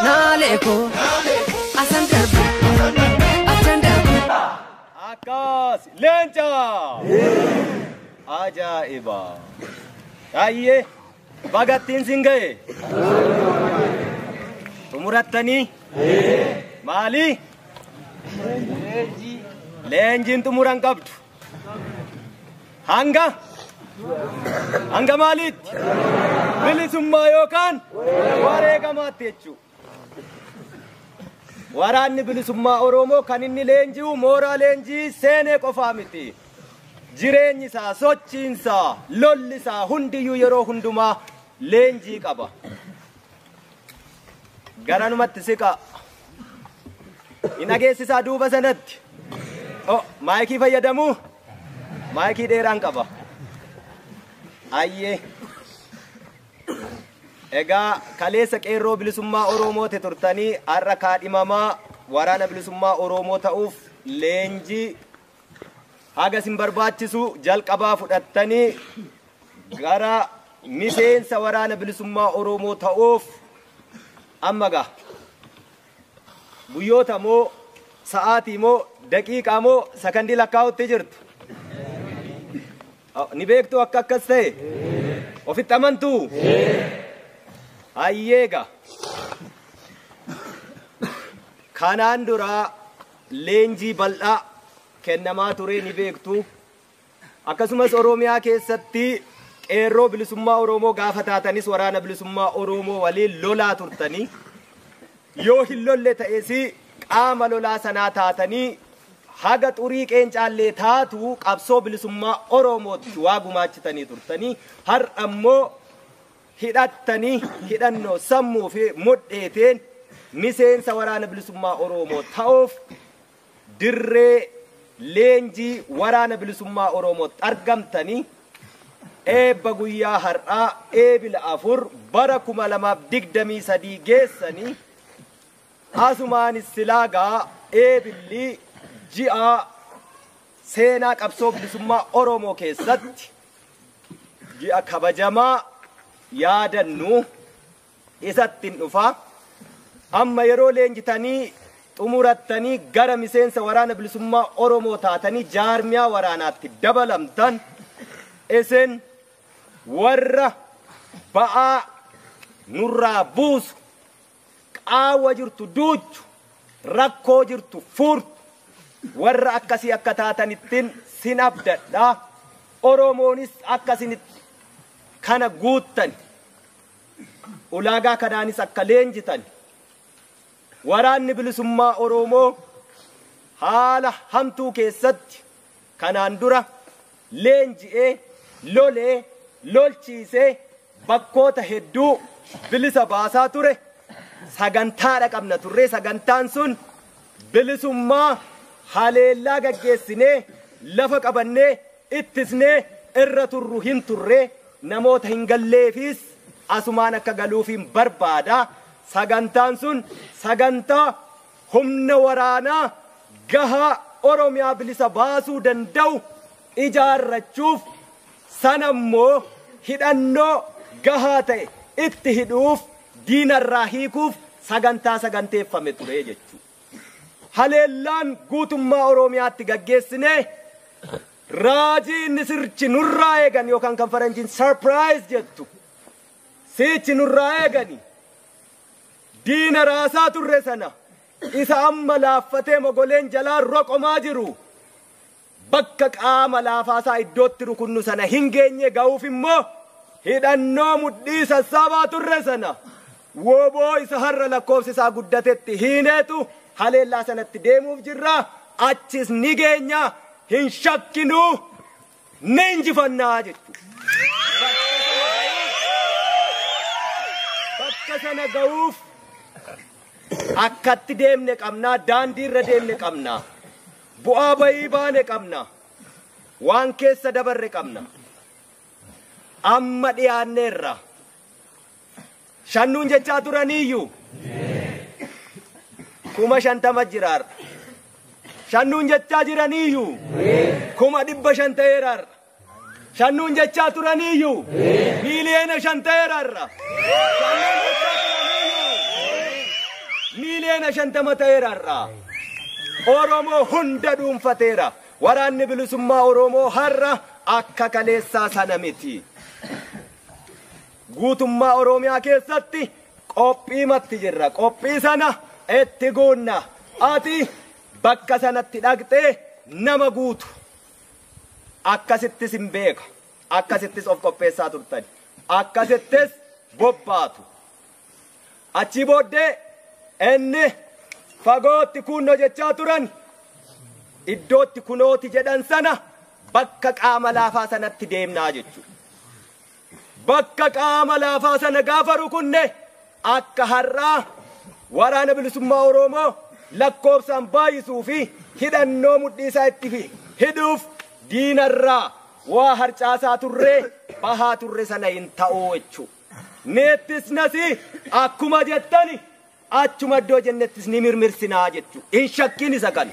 Naleko asan darbu asan darbu Akas lenca Ajaiba Ayye Bagatin singaye Tumuratani Mali Lenjin tumurang kabdu Hanga malit bilisumma yokan warega matechu Waraanni bilisummaa Oromoo kan inni leenji'u mooraa leenjii seenee qofaa miti. Jireenyi isaa, sochiin isaa, lolli isaa hundiyyuu yeroo hundumaa leenjii qaba. Garanumatti siqa. Hin ageessisaa duuba sanatti. Maayikii fayyadamuu? Maayikii dheeraan qaba. Ayyee. Egaa kaleessa qeerroo bilisummaa Oromoote turtanii har'a kaadhimamaa waraana bilisummaa Oromoo ta'uuf leenjii haga isin barbaachisu jalqabaa fudhattanii gara miseensa waraana bilisummaa Oromoo ta'uuf amma gaa guyyoota moo sa'aatii moo daqiiqaa moo sakandii lakkaa'utti jirtu ni beektu akka akkas ta'e ofitti amantuu Ayyeega kanaan dura leenjii bal'aa kennamaa ture ni beektu akkasumas Oromiyaa keessatti qeerroo bilisummaa Oromoo gaafa taatanis waraana bilisummaa Oromoo waliin lolaa turtanii yoo hin lolle ta'es qaama lolaa sanaa taatanii haga xurii qeencaallee taatu qabsoo bilisummaa Oromootti waa gumaachitanii turtanii har'a ammoo hidhattanii hidhannoo sammuu fi mudheeteen miseensa waraana bilisummaa Oromoo ta'uuf dirree leenjii waraana bilisummaa Oromootti argamtanii eebba guyyaa har'aa eebila 4 bara 2023 geessanii asumaanis silaagaa eebilli ji'a seenaa qabsoo bilisummaa Oromoo keessatti ji'a kabajamaa yaadannu isattiin dhufa amma yeroo leenjitanii xumurattanii gara miseensa waraana bilisummaa Oromoo taatanii jaarmiyaa waraanaatti dabalamtan isin warra ba'aa nurraa buusu qaawwa jirtu duuchu rakkoo jirtu furtu warra akkasii akka taatanittiin sin abdadha Oromoonis akkasinitti kana guuttan ulaagaa kanaanis akka leenjitan waraanni bilisummaa Oromoo haala hamtuu keessatti kanaan dura leenji'ee lolee lolchiisee bakkoota hedduu bilisa baasaa ture sagantaadha qabna turre sagantaan sun bilisummaa haleellaa gaggeessinee lafa qabannee ittisnee irra turru hin turre namoota hin galleefis asumaan akka galuufiin barbaada sagantaan sun sagantaa humna waraanaa gahaa Oromiyaa bilisa baasuu danda'u ijaarrachuuf sanammoo hidhannoo gahaa ta'e itti hidhuuf diinarraa hiikuuf sagantaa saganteeffame ture jechuudha haleellaan guutummaa Oromiyaatti gaggeessinee Raji nisirchi nurraa eegan yookaan kan faranjiin surprise jettu sichi nurraa eegani diina raasaa turre sana isa amma laaffatee mogoleen jalaa roqomaa jiru bakka qaama laafaasaa iddootti rukunnu sana hin geenye ga'uuf immoo hidhannoo mudhii sassaabaa turre sana wooboo isa har'a lakkoofsi isaa guddatetti hiineetu haleellaa sanatti deemuuf jirra achis ni geenya hin shakkinu ni injifannaa jechuudha. Bakka sana ga'uuf akkatti deemne qabnaa daandii irra deemne qabnaa bu'aa bayii baane qabnaa waan keessa dabarre qabna amma dhiyaanneerra shannuun jechaa turaniiyyuu 50,000 jiraarra shannuun jechaa jiraniiyyuu 100,000 ta'eerarra shannuun jechaa turaniiyyuu miiliyoona 5 ta'eerarra miliyoona 50 ta'eerarraa Oromoo hunda dhuunfateera. Waraanni bilisummaa Oromoo har'a akka kaleessaa sana miti. Guutummaa Oromiyaa keessatti qophiimatti jirra. Qophii sana itti guunna. Ati bakka sanatti dhaqxee nama guutu. Akkasittis hin beeka. Akkasittis of qopheessaa turtan. Akkasittis bobbaatu. Achi booddee inni fagootti kunno jechaa turan iddootti kunooti jedhan sana bakka qaama laafaa sanatti deemnaa jechuudha. Bakka qaama laafaa sana gaafa rukunne akka har'aa waraana bilisummaa Oromoo lakkoofsaan baay'isuu fi hidhannoo mudhii isaa itti hidhuuf diinarraa waa harcaasaa turree bahaa turre sana hin ta'uu jechuudha. Neettis nasi akkuma jettani achuma iddoo jennettis ni mirmirsinaa jechuudha. Hin shakkiin isa kana.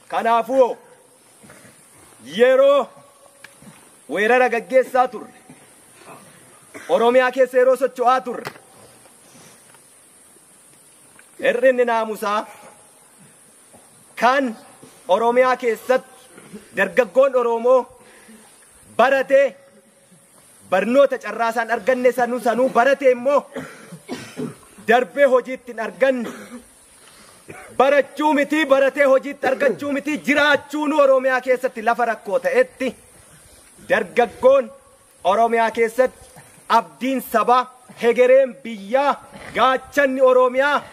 Kanaafuu yeroo weerara gaggeessaa turre Oromiyaa keessa yeroo socho'aa turre hir'inni naamusaa kan Oromiyaa keessatti dargaggoon Oromoo baratee barnoota carraasaan arganne sanuu baratee immoo darbee hojiitti hin arganne barachuu miti baratee hojiitti argachuu miti jiraachuun Oromiyaa keessatti lafa rakkoo ta'etti dargaggoon Oromiyaa keessatti abdiin sabaa hegereen biyyaa gaachanni Oromiyaa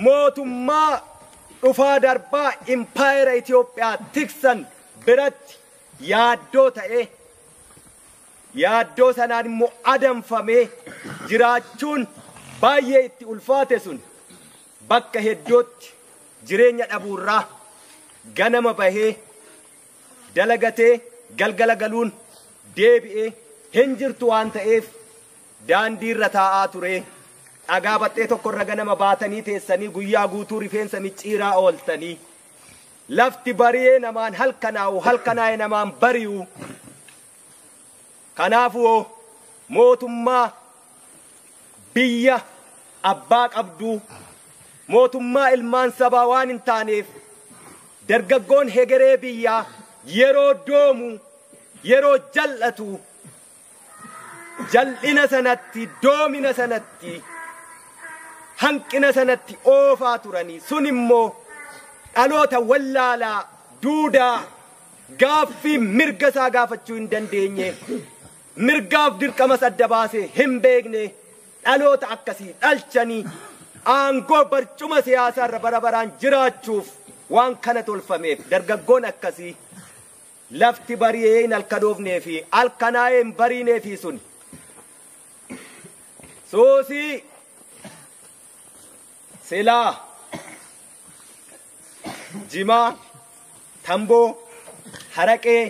mootummaa dhufaa darbaa impaayera Itoophiyaa tiksan biratti yaaddoo ta'ee yaaddoo sanaan immoo adamfamee jiraachuun baay'ee itti ulfaate sun bakka hedduutti jireenya dhabuurraa ganama bahee dalagatee galgala galuun deebi'ee hin jirtu waan ta'eef daandiirra taa'aa ture. Dhagaa baxxee tokkorra ganama baatanii teessanii guyyaa guutuu rifeensa micciiraa ooltanii lafti bari'ee namaan halkanaa'e namaan bari'u. Kanaafuu mootummaa biyya abbaa qabduu mootummaa ilmaan sabaa waan hin taaneef dargaggoon hegeree biyyaa yeroo doomu yeroo jal'atu jal'ina sanatti doomina sanatti hanqina sanatti oofaa turanii sun immoo dhaloota wallaalaa duudaa gaaffii mirga isaa gaafachuu hin dandeenye mirgaaf dirqama adda baasee hin beekne dhaloota akkasii dhalchanii aangoo barcuma siyaasaa irra bara baraan jiraachuuf waan kana tolfameef dargaggoon akkasii lafti bari'ee hin halkanoofnee fi halkanaa'ee hin bariinee fi sun soosii silaa jimaa tamboo haraqee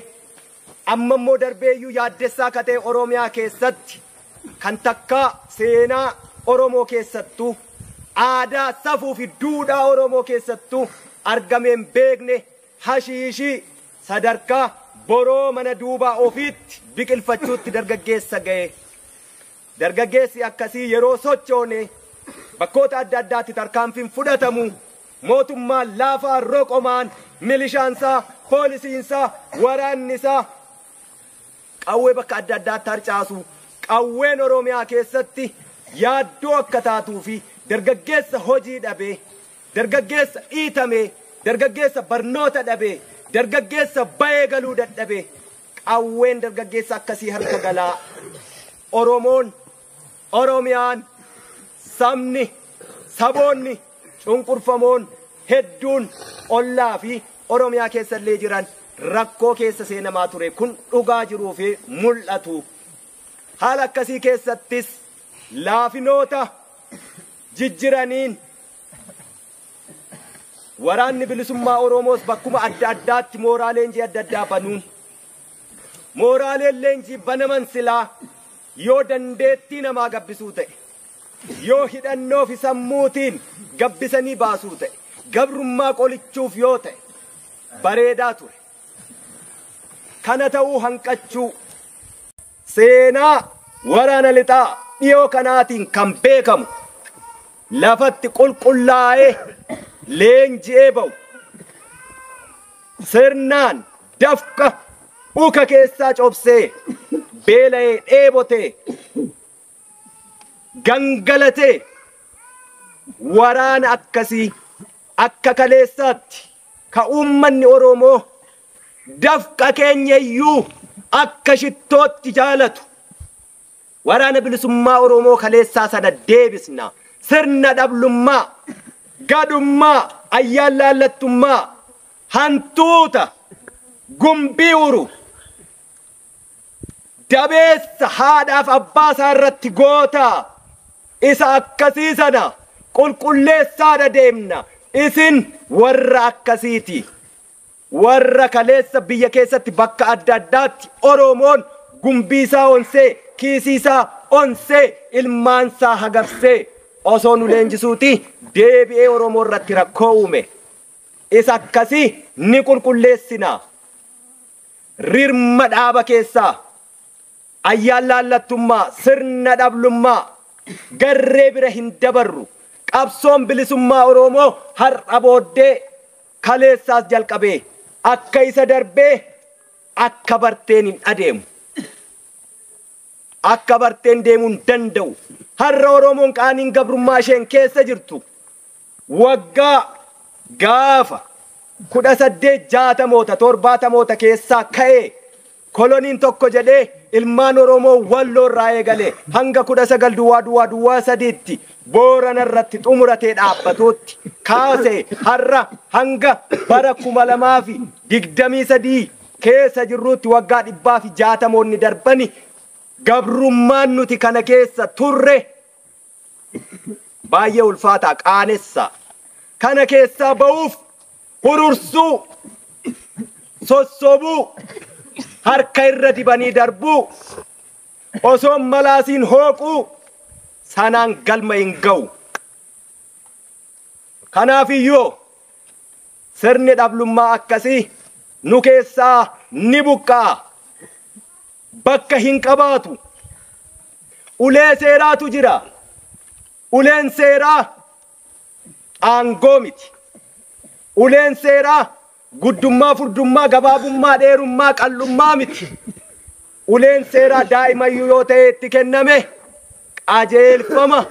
amma immoo darbeeyyuu yaaddessaa katee Oromiyaa keessatti kan takkaa seenaa Oromoo keessattuu aadaa safuu fi duudhaa Oromoo keessattuu argameen beekne hashiishii sadarkaa boroo mana duubaa ofiitti biqilfachuutti dargaggeessa ga'e. Dargaggeessi akkasii yeroo sochoone bakkoota adda addaatti tarkaanfiin fudhatamu mootummaan laafaa roqomaan milishaansaa poolisiinsaa waraannisaa qawwee bakka adda addaatti harcaasu qawween Oromiyaa keessatti yaaddoo akka taatuu fi dargaggeessa hojii dhabee dargaggeessa dhiitamee dargaggeessa barnoota dhabee dargaggeessa bayee galuu dadhabee qawween dargaggeessa akkasii harka galaa Oromoon Oromiyaan sabni saboonni cunqurfamoon hedduun ollaa fi Oromiyaa keessallee jiran rakkoo keessa seenamaa ture kun dhugaa jiruu fi mul'atu. Haala akkasii keessattis laafinoota jijjiraniin waraanni bilisummaa Oromoos bakkuma adda addaatti mooraalee leenjii adda addaa banuun mooraaleen leenjii banaman silaa yoo dandeettii namaa gabbisuu ta'e yoo hidhannoo fi sammuutiin gabbisanii baasuu ta'e gabrummaa qolichuuf yoo ta'e bareedaa ture. Kana ta'uu hanqachuu seenaa waraana lixaa dhiyoo kanaatiin kan beekamu lafatti qulqullaa'ee leenji'ee ba'u sirnaan dafqa uka keessaa cobsee beela'ee dheebotee gangalatee waraana akkasii akka kaleessaatti ka uummanni Oromoo dafqa keenya iyyuu akka shittootti jaalatu waraana bilisummaa Oromoo kaleessaa sana deebisna. Sirna dhablummaa, gadummaa, ayyaan laallattummaa, hantuuta, gumbii uru, dabeessa haadhaaf abbaa isaa irratti gootaa isa akkasii sana qulqulleessaadha deemna. Isin warra akkasiiti. Warra kaleessa biyya keessatti bakka adda addaatti Oromoon gumbii isaa onsee, kiisii isaa onsee, ilmaan isaa hagabsee osoo nu leenjisuuti deebi'ee Oromoo irratti rakkoo uume. Isa akkasii ni qulqulleessina. Rirma dhaaba keessaa, ayyaan laallattummaa, sirna dhablummaa garree bira hin dabarru. Qabsoon bilisummaa Oromoo har'a booddee kaleessaas jalqabee akka isa darbee akka barteen hin adeemu. Akka barteen deemuu hin danda'u. Har'a Oromoon qaaniin gabrummaa isheen keessa jirtu waggaa gaafa 1860moota 70moota keessaa ka'ee koloniin tokko jedhee ilmaan Oromoo Walloo irraa eegalee hanga 19 Boorana irratti xumuratee dhaabbatuutti kaasee har'a hanga bara 2023 keessa jirruutti waggaa 160moonni darbani gabrummaan nuti kana keessa turre baay'ee ulfaataa qaanessa. Kana keessaa ba'uuf hurursuu, sossobuu, harka irra dibanii darbuu, osoo malaasiin hooquu sanaan galma hin ga'u. Kanaafiyyoo sirni dhablummaa akkasii nu keessaa ni buqqaa. Bakka hin qabaatu. Ulee seeraatu jira. Uleen seeraa aangoo miti. Uleen seeraa guddummaa, furdummaa, gabaabummaa, dheerummaa, qallummaa miti. Uleen seeraa daa'imayyuu yoo ta'e itti kenname qajeelfama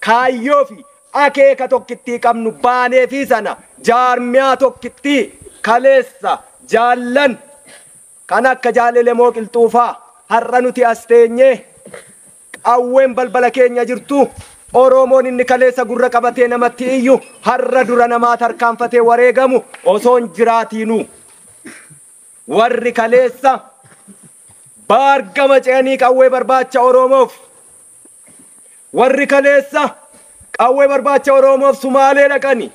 kaayyoo fi akeeka tokkittii qabnu baanee fi sana jaarmiyaa tokkittii kaleessa jaallan kan akka jaalele moo qilxuufaa har'a nuti as teenyee qawween balbala keenya jirtu Oromoon inni kaleessa gurra qabatee namatti iyyu har'a dura namaa tarkaanfatee wareegamu osoon jiraatiinu. Warri kaleessa baargama ce'anii qawwee barbaacha Oromoof, warri kaleessa qawwee barbaacha Oromoof Sumaalee dhaqani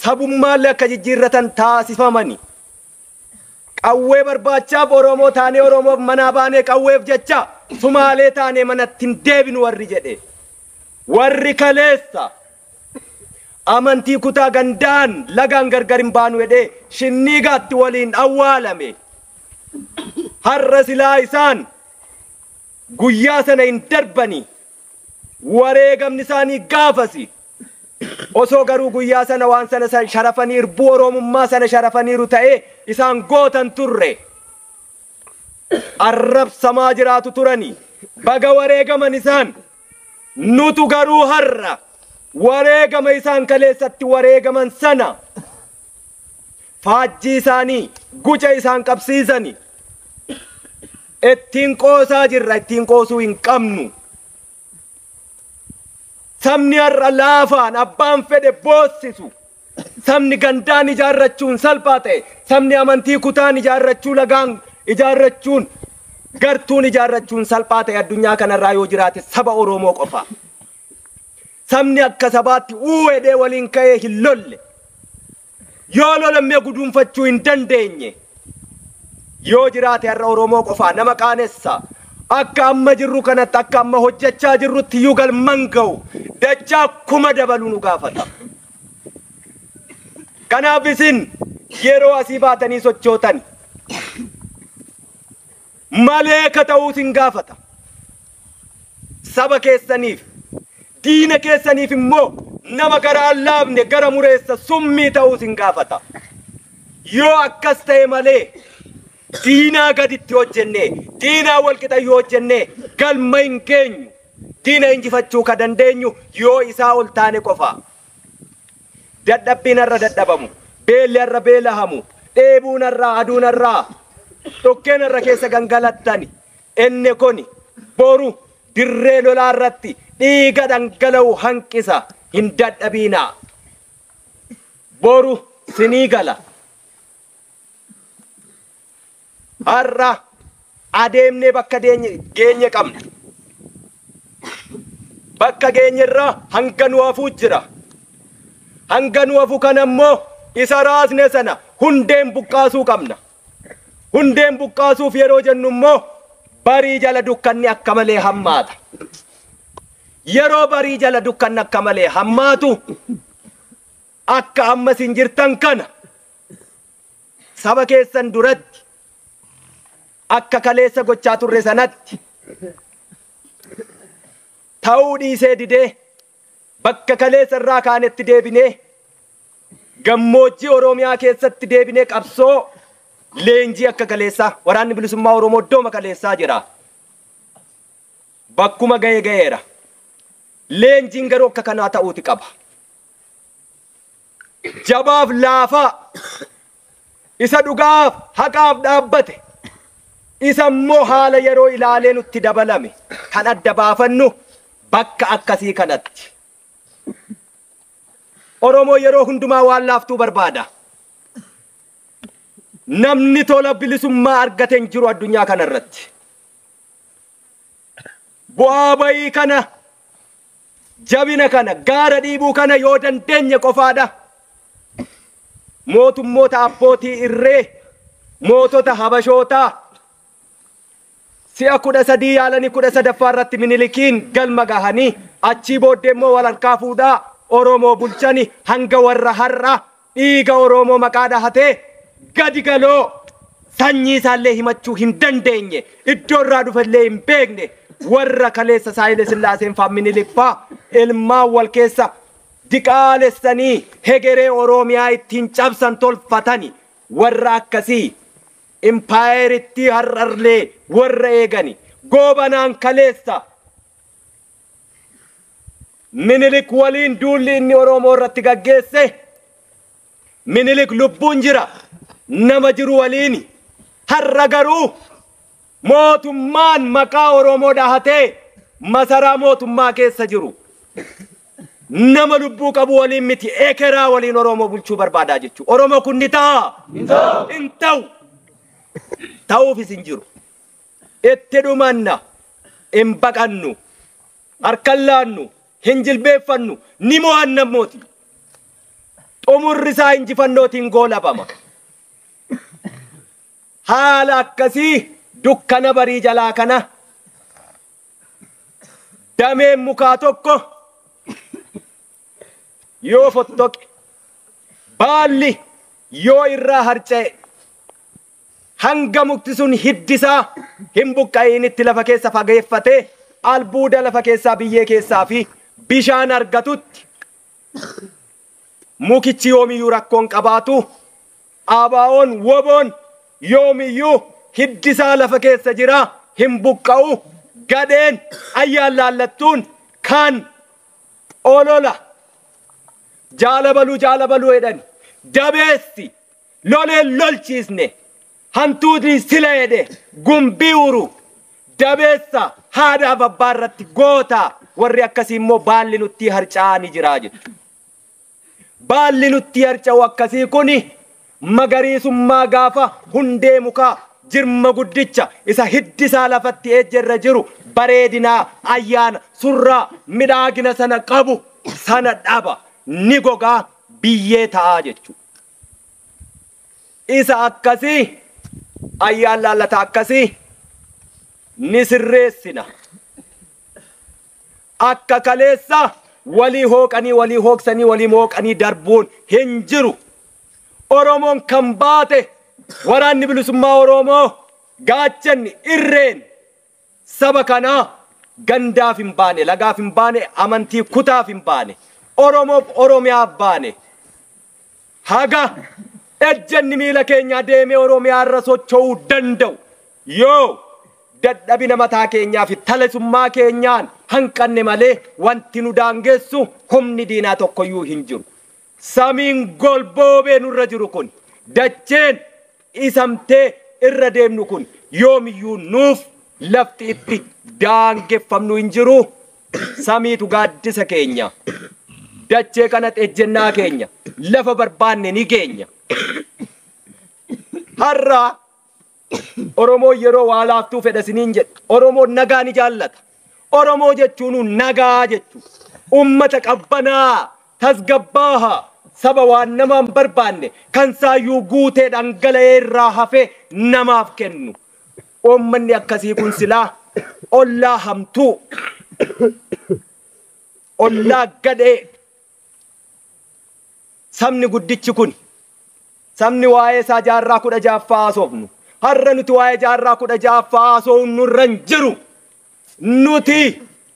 sabummaallee akka jijjiirratan taasifamani. Qawwee barbaachaaf Oromoo taanee Oromoof manaa baanee qawweef jecha Sumaalee taanee manatti hin deebinu warri jedhe. Warri kaleessa amantii kutaa gandaan lagaan gargar hin baanu jedhee shinniigaatti waliin awwaalame. Har'a silaa isaan guyyaa sana hin darbani. Wareegamni isaanii gaafasi. Osoo garuu guyyaa sana waan sana sharafanii irbuu Oromummaa sana sharafaniiru ta'ee isaan gootan turre. Arrabsamaa jiraatu turani. Baga wareegaman isaan. Nutu garuu har'a wareegama isaan kaleessatti wareegaman sana faajjii isaanii guca isaan qabsiisani. Ittiin qoosaa jirra, ittiin qoosuu hin qabnu. Sabni har'a laafaan abbaan fedhe boossisu. Sabni gandaan ijaarrachuun salphaa ta'e. Sabni amantii kutaan ijaarrachuu lagaan ijaarrachuun gartuun ijaarrachuun salphaa ta'e addunyaa kanarraa yoo jiraate saba Oromoo qofa. Sabni akka sabaatti uwwedhee waliin ka'ee hin lolle. Yoo lolammee guduunfachuu hin dandeenye. Yoo jiraate har'a Oromoo qofa nama qaanessa. Akka amma jirru kanatti akka amma hojjechaa jirrutti iyyuu galman ga'u dachaa kuma dabalu nu gaafata. Kanaaf isin yeroo asii baatanii sochootan malee ka ta'uu sin gaafata. saba keessaniif diina keessaniif immoo nama gara allaafne gara mureessa summii ta'uu sin gaafata. Yoo akkas ta'e malee diinaa gaditti hojjenne diinaa walqixa yoo hojjenne galma hin geenyu. Diina injifachuu ka dandeenyu yoo isaa ol taane qofa. Dadhabbiin irra dadhabamu, beelli irra beelahamu, dheebuun irra aduun irra dhokkeen irra keessa gangalattani. Inni kun boru dirree lolaa irratti dhiiga dhangala'u hanqisa. Hin dadhabinaa. Boru sinii gala. Har'a adeemnee bakka geenye qabna. Bakka geenyerraa hanga nu hafuu jira. Hanga nu hafu kana immoo isa raasne sana hundeen buqqaasuu qabna. Hundeen buqqaasuuf yeroo jennu immoo barii jala dukkanni akka malee hammaata. Yeroo barii jala dukkanni akka malee hammaatu akka ammas hin jirtan kana saba keessan duratti akka kaleessa gochaa turre sanatti ta'uu dhiisee didee bakka kaleessa irraa kaanetti deebinee gammoojjii Oromiyaa keessatti deebinee qabsoo leenjii akka kaleessaa waraanni bilisummaa Oromoo iddooma kaleessaa jira. Bakkuma ga'eera. Leenjiin garuu akka kanaa ta'uuti qaba. Jabaaf laafaa isa dhugaaf haqaaf dhaabbate isa immoo haala yeroo ilaalee nutti dabalame kan adda baafannu bakka akkasii kanatti. Oromoo yeroo hundumaa waan laaftuu barbaada. Namni tola bilisummaa argate hin jiru addunyaa kanarratti. Bu'aa bayii kana jabina kana gaara dhiibuu kana yoo dandeenye qofaadha. Mootummoota abbootii irree mootota habashootaa si'a 13 yaalanii 13ffaa irratti Minilikiin galma gahanii achii booddee immoo wal harkaa fuudhaa Oromoo bulchani hanga warra har'a dhiiga Oromoo maqaa dhahatee gadi galoo sanyii isaallee himachuu hin dandeenye iddoo irraa dhufellee hin beekne warra kaleessa Haayile Sillaaseen faa Minilik faa ilmaan wal keessa diqaalessanii hegeree Oromiyaa ittiin cabsan tolfatani warra akkasii impaayeritti har'arlee warra eegani goobanaan kaleessa Minilik waliin duulli inni Oromoo irratti gaggeesse Minilik lubbuun jira nama jiru waliin har'a garuu mootummaan maqaa Oromoo dhahatee masaraa mootummaa keessa jiru nama lubbuu qabu waliin miti ekeraa waliin Oromoo bulchuu barbaadaa jechuudha. Oromoo kun ni ta'a hin ta'u ta'uufis hin jiru. Itti dhumanna hin baqannu harkaan laannu hin jilbeeffannu ni mo'anna mooti. Xumurri isaa injifannootiin goolabama. Haala akkasii dukkana barii jalaa kana dameen mukaa tokko yoo fottoqe baalli yoo irraa harca'e hanga mukti sun hiddisaa hin buqqa'initti lafa keessa fageeffatee albuuda lafa keessaa biyyee keessaa fi bishaan argatutti mukichi yoomiyyuu rakkoon qabaatu ABO'n woboon yoomiyyuu hiddisaa lafa keessa jira hin buqqa'u gadheen ayyaan laallattuun kan olola jaalabaluu jedhani dabeessi loleen lolchiisne hantuuti sila jedhe gumbii uru dabeessa haadhaaf abbaa irratti goota warri akkasii immoo baalli nutti harca'anii jira jechuudha. Baalli nutti harca'u akkasii kuni magariisummaa gaafa hundee mukaa jirma guddicha isa hiddisaa lafatti ejjerra jiru bareedinaa ayyaana surraa midhaagina sana qabu sana dhaba ni gogaa biyyee ta'aa jechuudha. Isa akkasii ayyaan laallata akkasii ni sirreessina. Akka kaleessa walii hooqanii walii hooqsanii walii mooqanii darbuun hin jiru. Oromoon kan baate waraanni bilisummaa Oromoo gaachanni irreen saba kanaa gandaaf hin baane lagaaf hin baane amantii kutaaf hin baane Oromoof Oromiyaaf baane haga ejjanni miila keenya deemee Oromiyaa irra socho'uu danda'u yoo dadhabina mataa keenyaa fi talesummaa keenyaan hanqanne malee wanti nu daangessu humni diinaa tokkoyyuu hin jiru. Samiin golboobee nurra jiru kun dacheen isamtee irra deemnu kun yoomiyyuu nuuf lafti itti daangeffamnu hin jiru. Samiitu gaaddisa keenya dachee kanatti ejjennaa keenya lafa barbaanne ni geenya. Har'a Oromoo yeroo waa laaftuu fedha siniin jedhe Oromoo nagaa ni jaallata. Oromoo jechuun nagaa jechuudha. Ummata qabbanaa tasgabbaaha saba waan namaan barbaanne kan saayyuu guutee dhangala'ee irraa hafee namaaf kennu. Uummanni akkasii kun silaa ollaa hamtuu ollaa gadhee sabni guddichi kun sabni waa'ee isaa jaarraa 16ffaa haasofnu har'a nuti waa'ee jaarraa 16ffaa haasofnu nurra hin jiru. Nuti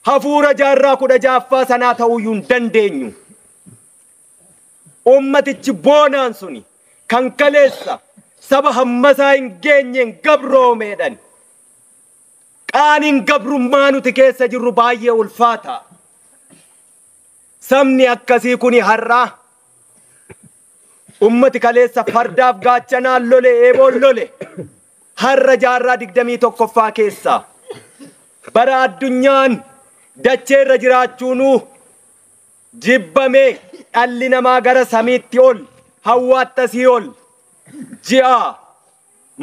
hafuura jaarraa 16ffaa sanaa ta'uyyuu hin dandeenyu. Ummatichi boonaan suni kan kaleessa saba hammasaa hin geenyeen gabroomeedhan. Qaaniin gabrummaa nuti keessa jirru baay'ee ulfaata. Sabni akkasii kuni har'a ummati kaleessa fardaaf gaachanaan lole eeboon lole har'a jaarraa 21ffaa keessa bara addunyaan dachee irra jiraachuunuu jibbamee dhalli namaa gara samiitti ol hawwaattasii ol ji'a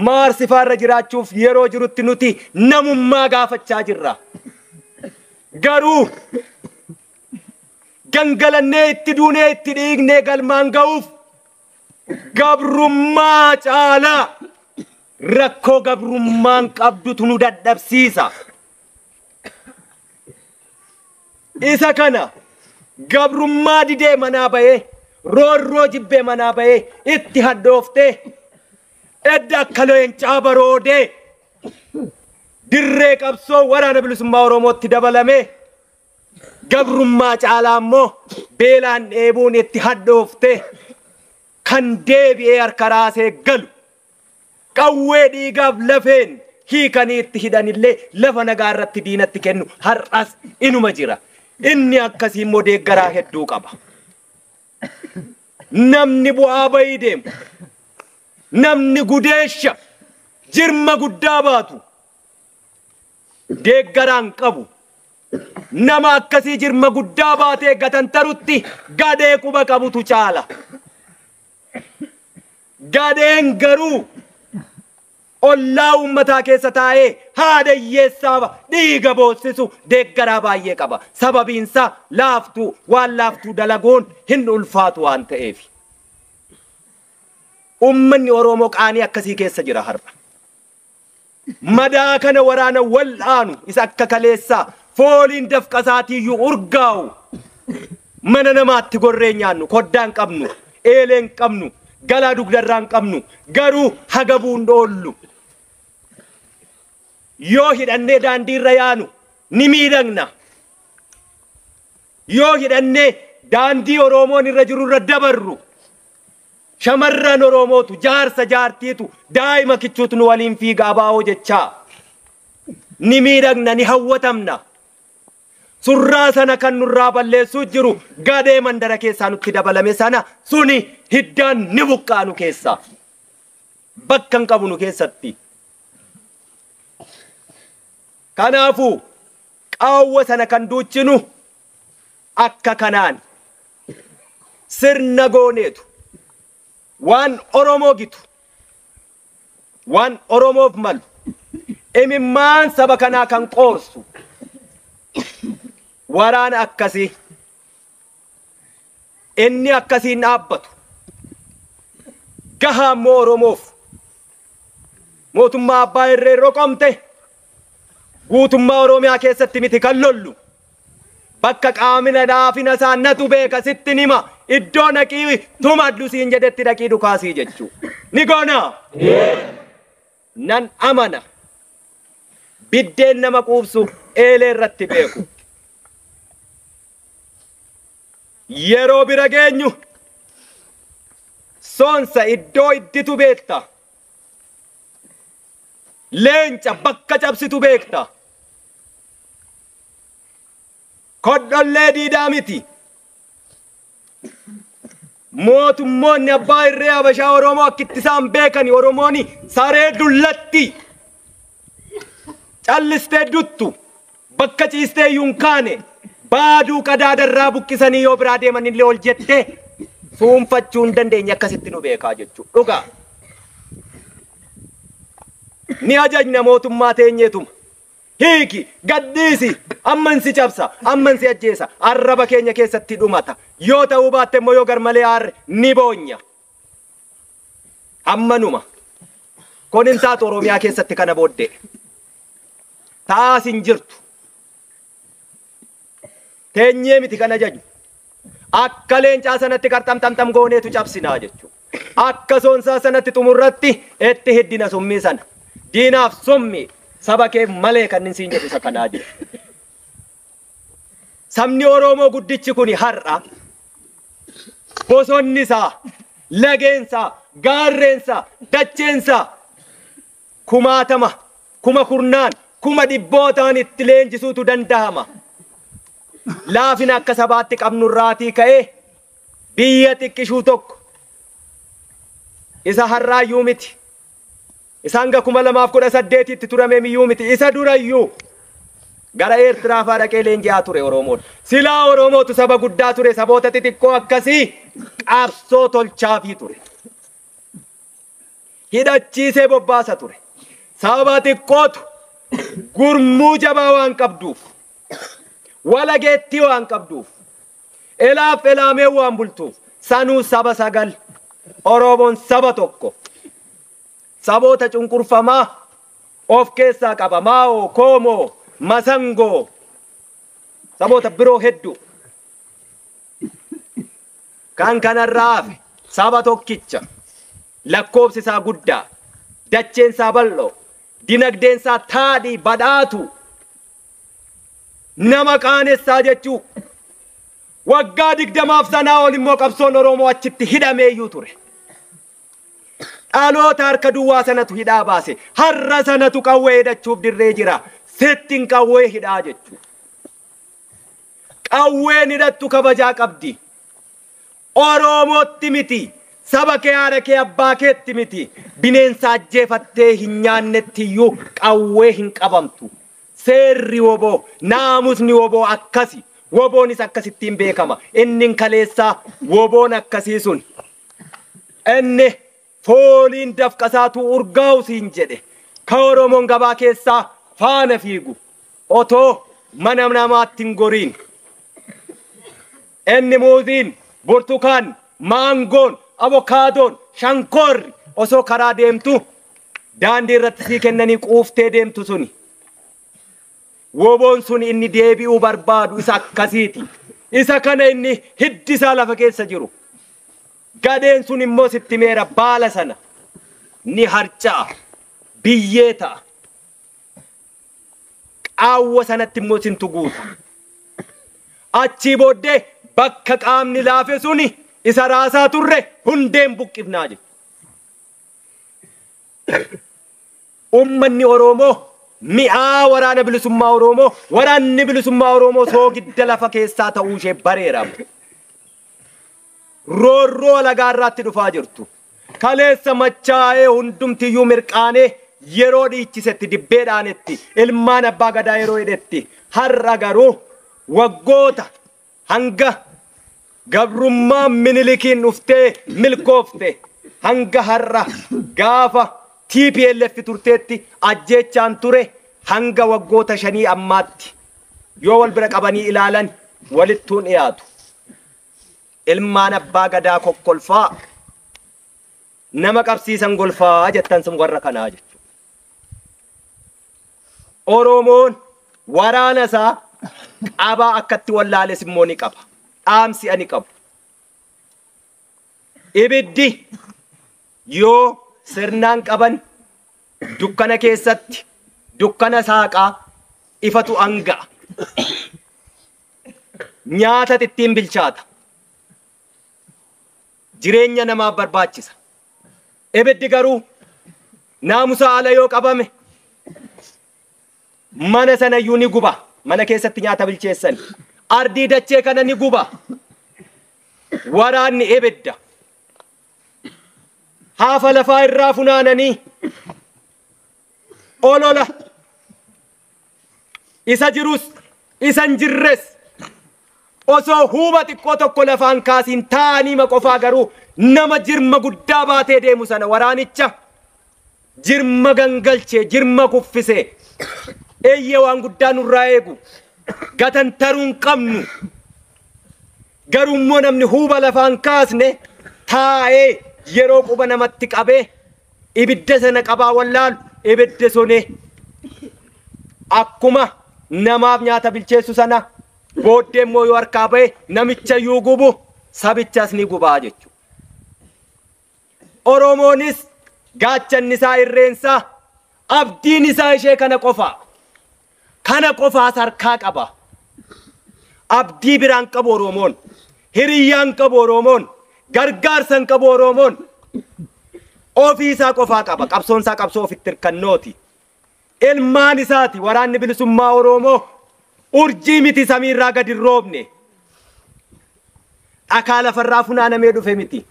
maarsifaa irra jiraachuuf yeroo jirutti nuti namummaa gaafachaa jirra. Garuu gangalannee itti duunee itti dhiignee galmaan ga'uuf gabrummaa caalaa rakkoo gabrummaan qabdutu nu dadhabsiisa. Isa kana gabrummaa didee manaa bahee roorroo jibbee manaa bahee itti haddooftee edda akka leencaa baroodee dirree qabsoo waraana bilisummaa Oromootti dabalamee gabrummaa caalaa immoo beelaan dheebuun itti haddooftee kan deebi'ee harka raasee galu qawwee dhiigaaf lafeen hiikanii itti hidhanillee lafa nagaa irratti diinatti kennu har'as inuma jira. Inni akkasii immoo deeggaraa hedduu qaba. Namni bu'aa bayii deemu namni gudeesha jirma guddaa baatu deeggaraan qabu. Nama akkasii jirma guddaa baatee gatantarutti gadee quba qabutu caala. Gadeen garuu ollaa ummataa keessa taa'ee haadha hiyyeessaaf dhiiga boossisu deeggaraa baay'ee qaba. Sababiinsa laaftuu waan laaftuu dalaguun hin ulfaatu waan ta'eef. Ummanni Oromoo qaanii akkasii keessa jira har'a. Madaa kana waraana wal'aanu isa akka kaleessaa fooliin dafqasaatiiyyuu urgaa'u mana namaatti gorree nyaannu koddaan qabnu eeleen qabnu galaa dugdarraan qabnu garuu hagabuun dhoollu. Yoo hidhannee daandiirra yaanu ni miidhagna. Yoo hidhannee daandii Oromoon irra jiru irra dabarru shamarran Oromootu jaarsa jaartiitu daa'ima kichuutu nu waliin fiiga abaa'oo jechaa ni miidhagna ni hawwatamna. Surraa sana kan nurraa balleessuu jiru gadee mandara keessaa nutti dabalame sana suni hiddaan ni buqqaanu keessaa bakka hin qabu nu keessatti. Kanaafuu qaawwa sana kan duuchinu akka kanaan sirna gooneetu waan Oromoo gitu waan Oromoof malu imimmaan saba kanaa kan qoorsu waraana akkasii inni akkasiin dhaabbatu gahaa immoo Oromoof mootummaa abbaa irree roqomte guutummaa Oromiyaa keessatti miti kan lollu bakka qaamina dhaafina isaa natu beeka sitti nima iddoo naqii tumadhu siin jedhetti dhaqii dhukaasii jechuu ni goona nan amana biddeen nama quubsu eelee irratti beeku. Yeroo bira geenyu soonsa iddoo idditu beekta. Leenca bakka cabsitu beekta. Kodhollee diidaa miti. Mootummoonni abbaa irree Habashaa Oromoo akkitti isaan beekani. Oromooni saree dullatti callistee duttu bakka ciistee yunkaane baaduu qadaadarraa buqqisanii yoo biraa deeman illee ol jettee suunfachuu hin dandeenye akkasitti nu beekaa jechuudha. Dhugaa ni ajajna mootummaa teenyeetuma. Hiiki gaddiisi amman si cabsa amman si ajjeesa arraba keenya keessatti dhumata yoo ta'uu baatte immoo yoo garmalee aarre ni boonya. Ammanuma kun hin taatu Oromiyaa keessatti kana booddee taas hin jirtu. Teenyee miti kan ajaju akka leencaa sanatti qarxamxamxam gooneetu cabsinaa jechuudha. Akka soonsaa sanatti xumurratti itti hiddina summii sana diinaaf summii saba kee malee kan siin jedhu isa kanaa jira. Sabni Oromoo guddichi kun har'a bosonni isaa, lageensaa, gaarreensaa, dacheensaa kumaatama, kuma kurnaan, kuma dhibbootaan itti leenjisuutu danda'ama. Laafina akka sabaatti qabnurraatii ka'ee biyya xiqqishuu tokko isa harraayyuu miti. Isaan ga 2018tti turame miyyuu miti. Isa durayyuu gara Eertiraa faa dhaqee leenji'aa ture Oromoon. Silaa Oromootu saba guddaa ture. Saboota xixiqqoo akkasii qabsoo tolchaafii ture. Hidhachiisee bobbaasa ture. Saba xiqqootu gurmuu jabaa waan qabduuf, walageettii waan qabduuf, elaaf elaamee waan bultuuf sanuu saba sagal, Oromoon saba tokko. Saboota cunqurfamaa of keessaa qaba. Maa'oo, Koomoo, Masangoo, saboota biroo hedduu. Kan kanarraa hafe saba tokkicha lakkoofsi isaa guddaa, dacheen isaa bal'oo, dinagdeen isaa taadhii badhaatu, nama qaanessaa jechuu. Waggaa 20 sanaa ol immoo qabsoon Oromoo achitti hidhameeyyuu ture. Dhaloota harka duwwaa sanatu hidhaa baase. Har'a sanatu qawwee hidhachuuf dirree jira. Settiin qawwee hidhaa jechuudha. Qawween hidhattu kabajaa qabdi. Oromootti miti. Saba kee haadha kee abbaa keetti miti. Bineensa ajjeefattee hin nyaannettiyyuu qawwee hin qabamtu. Seerri woboo, naamusni woboo akkasi. Woboonis akkasittiin beekama. Inni kaleessaa woboon akkasii sun. Inni fooliin dafqasaatu urgaa'u siin jedhe. Ka Oromoon gabaa keessaa faana fiigu. Otoo mana namaatti hin goriin. Inni muuziin, burtukaan, maangoon, avokaadoon, shankoorri osoo karaa deemtu daandii irratti sii kennanii quuftee deemtu suni. Woboon sun inni deebi'uu barbaadu isa akkasiiti. Isa kana inni hiddisaa lafa keessa jiru. Gadeen sun immoo sitti meera baala sana ni harca'a, biyyee ta'a. Qaawwa sanatti immoo sintu guuta. Achii booddee bakka qaamni laafe suni isa raasaa turre hundeen buqqifnaa jedhu. Ummanni Oromoo mi'aa waraana bilisummaa Oromoo, waraanni bilisummaa Oromoo soogidda lafa keessaa ta'uu ishee bareeramu. Roorroo lagaarraatti dhufaa jirtu. Kaleessa machaa'ee hundumtiyyuu mirqaanee yeroo dhiichisetti dibbeedhaanetti ilmaan abbaa gadaa yeroo hidhetti har'a garuu waggoota hanga gabrummaa minilikiin dhuftee milkoofte hanga har'a gaafa TPLF turteetti ajjeechaan ture hanga waggoota 5 ammaatti yoo wal bira qabanii ilaalan walittuun dhiyaatu. Ilmaan abbaa gadaa kokkolfaa nama qabsiisan golfaa jettan sun warra kanaa jechuudha. Oromoon waraana isaa qabaa akkatti wallaales immoo ni qaba. Dhaamsi ani qabu. Ibiddi yoo sirnaan qaban dukkana keessatti dukkana saaqaa ifatu anga'a. Nyaata ittiin bilchaata. Jireenya namaaf barbaachisa. Ibiddi garuu naamusa ala yoo qabame mana sana iyyuu ni guba. Mana keessatti nyaata bilcheessan. Ardii dachee kana ni guba. Waraanni ibidda. Haafa lafaa irraa funaananii olola. Isa jirus isan jirres osoo huuba xiqqoo tokko lafaan kaasiin taa'anii qofaa garuu nama jirma guddaa baatee deemu sana waraanicha jirma gangalchee jirma kuffisee eeyyee waan guddaa nurraa eegu gatantaruun qabnu. Garuu immoo namni huuba lafaan kaasne taa'ee yeroo quba namatti qabee ibidda sana qabaa wallaalu ibidda sonee akkuma namaaf nyaata bilcheessu sana booddee immoo yoo harkaa ba'e namicha iyyuu gubu sabichas ni gubaa jechuudha. Oromoonis gaachanni isaa irreensaa abdiin isaa ishee kana qofaa. Kana qofaas harkaa qaba. Abdii biraan qabu Oromoon. Hiriyyaan qabu Oromoon. Gargaarsan qabu Oromoon. Ofii isaa qofaa qaba. Qabsoon isaa qabsoo ofitti hirkannooti. Ilmaan isaati waraanni bilisummaa Oromoo urjii miti samiirraa gadi hin roobne. Dhakaa lafarraa funaanamee dhufe miti.